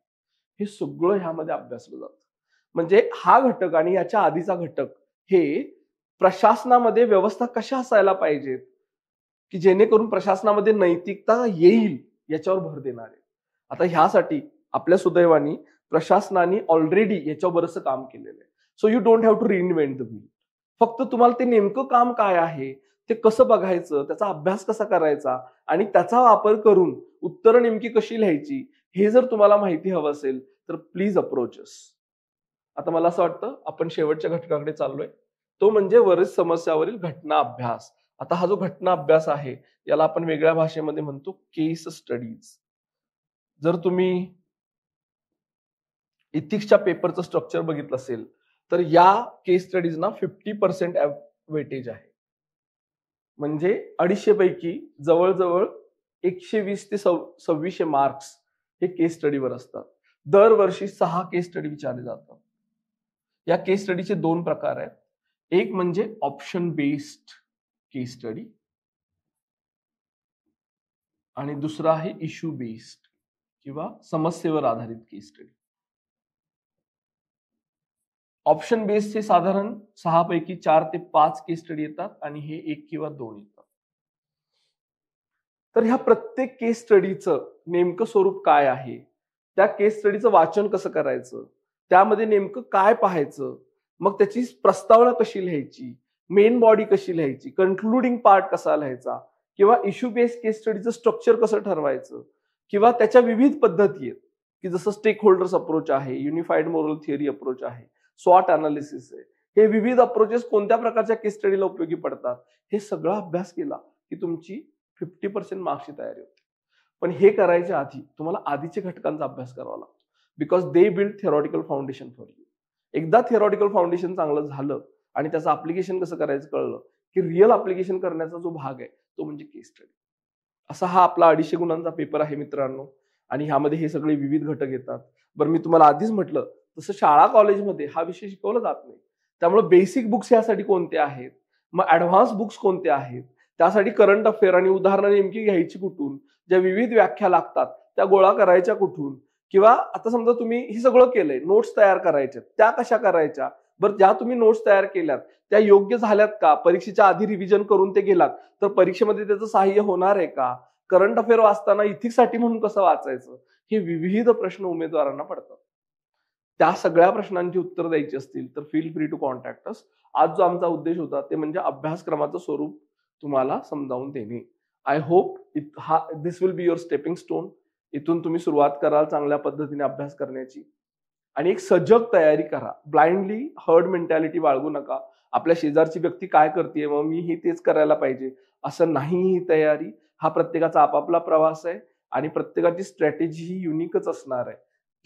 हे सगळं ह्यामध्ये अभ्यासलं जातं. म्हणजे हा घटक आणि याच्या आधीचा घटक हे प्रशासनामध्ये व्यवस्था कशा असायला पाहिजेत की जेणेकरून प्रशासनामध्ये नैतिकता येईल याच्यावर भर देणार आहे. आता ह्यासाठी आपल्या सुदैवानी प्रशासनाने ऑलरेडी याच्यावर बरंचसं काम केलेलं आहे. So you don't have to reinvent the wheel. फक्त तुम्हाला ते नेमकं काम काय आहे, ते कसं बघायचं, त्याचा अभ्यास कसा करायचा आणि त्याचा वापर करून उत्तरं नेमकी कशी लिहायची हे जर तुम्हाला माहिती हवं असेल तर प्लीज अप्रोच अस. आता मला असं वाटतं आपण शेवटच्या घटकाकडे चाललोय, तो म्हणजे वरील समस्यावरील घटना अभ्यास. आता हा जो घटना अभ्यास आहे याला आपण वेगळ्या भाषेमध्ये म्हणतो केस स्टडीज. जर तुम्ही इथिक्सच्या पेपरचं स्ट्रक्चर बघितलं असेल तर या केस स्टडीजना 50% वेटेज आहे. म्हणजे 250 पैकी जवळजवळ 120 ते 2600 मार्क्स हे केस स्टडीवर असतात. दरवर्षी 6 केस स्टडी विचारले जातात. या केस स्टडीचे 2 प्रकार आहेत. एक म्हणजे ऑप्शन बेस्ड केस स्टडी आणि दुसरा आहे इश्यू बेस्ड किंवा समस्येवर आधारित केस स्टडी. ऑप्शन बेस्डचे साधारण 6 पैकी 4 ते 5 केस स्टडी येतात आणि हे 1 किंवा 2 येतात. तर ह्या प्रत्येक केस स्टडीचं नेमकं स्वरूप काय आहे, त्या केस स्टडीचं वाचन कसं करायचं, त्यामध्ये नेमकं काय पाहायचं, मग त्याची प्रस्तावना कशी लिहायची, मेन बॉडी कशी लिहायची, कन्क्लुडिंग पार्ट कसा लिहायचा, किंवा इश्यू बेस्ड केस स्टडीचं स्ट्रक्चर कसं ठरवायचं, किंवा त्याच्या विविध पद्धती आहेत की जसं स्टेक होल्डर्स अप्रोच आहे, युनिफाईड मोरल थिअरी अप्रोच आहे, स्वॉट अनालिसिस आहे. हे विविध अप्रोचेस कोणत्या प्रकारच्या केस स्टडीला उपयोगी पडतात, हे सगळा अभ्यास केला की तुमची 50% मार्क्सची तयारी होते. पण हे करायच्या आधी तुम्हाला आधीच्या घटकांचा अभ्यास करावा लागतो, because they build theoretical foundation for you. एकदा थिअरॉटिकल फाउंडेशन चांगलं झालं आणि त्याचं अप्लिकेशन कसं करायचं कळलं की रिअल अप्लिकेशन करण्याचा जो भाग आहे तो म्हणजे केस स्टडी. असा हा आपला 250 गुणांचा पेपर आहे मित्रांनो, आणि ह्यामध्ये हे सगळे विविध घटक येतात. बरं, मी तुम्हाला आधीच म्हटलं तसं शाळा कॉलेजमध्ये हा विषय शिकवला जात नाही. त्यामुळे बेसिक बुक्स यासाठी कोणते आहेत, मग ऍडव्हान्स बुक्स कोणते आहेत, त्यासाठी करंट अफेअर आणि उदाहरणं नेमकी घ्यायची कुठून, ज्या विविध व्याख्या लागतात त्या गोळा करायच्या कुठून, किंवा आता समजा तुम्ही हे सगळं केलंय, नोट्स तयार करायच्या, त्या कशा करायच्या, बरं ज्या तुम्ही नोट्स तयार केल्यात त्या योग्य झाल्यात का, परीक्षेच्या आधी रिव्हिजन करून ते गेलात तर परीक्षेमध्ये त्याचं सहाय्य होणार आहे का, करंट अफेअर वाचताना इथिक्ससाठी म्हणून कसं वाचायचं, हे विविध प्रश्न उमेदवारांना पडतात. त्या सगळ्या प्रश्नांची उत्तर द्यायची असतील तर फील फ्री टू कॉन्टॅक्ट अस. आज जो आमचा उद्देश होता ते म्हणजे अभ्यासक्रमाचं स्वरूप तुम्हाला समजावून देणे. I hope this will be your stepping stone. इथून तुम्ही सुरुवात कराल चांगल्या पद्धतीने अभ्यास करण्याची आणि एक सजग तयारी करा. ब्लाइंडली हर्ड मेंटॅलिटी बाळगू नका. आपल्या शेजारची व्यक्ती काय करते मग मी ही तेच करायला पाहिजे असं नाही. ही तयारी हा प्रत्येकाचा आपापला प्रवास आहे आणि प्रत्येकाची स्ट्रॅटेजी ही युनिकच असणार आहे.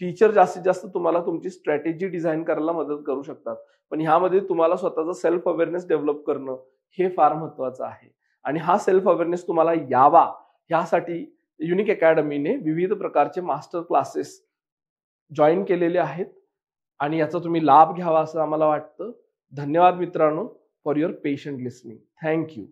टीचर जास्तीत जास्त तुम्हाला तुमची स्ट्रॅटेजी डिझाईन करायला मदत करू शकतात, पण ह्यामध्ये तुम्हाला स्वतःचा सेल्फ अवेअरनेस डेव्हलप करणं हे फार महत्वाचं आहे. आणि हा सेल्फ अवेअरनेस तुम्हाला यावा ह्यासाठी युनिक अकॅडमीने विविध प्रकारचे मास्टर क्लासेस जॉईन केलेले आहेत आणि याचा तुम्ही लाभ घ्यावा असं आम्हाला वाटतं. धन्यवाद मित्रांनो for your patient listening. Thank you.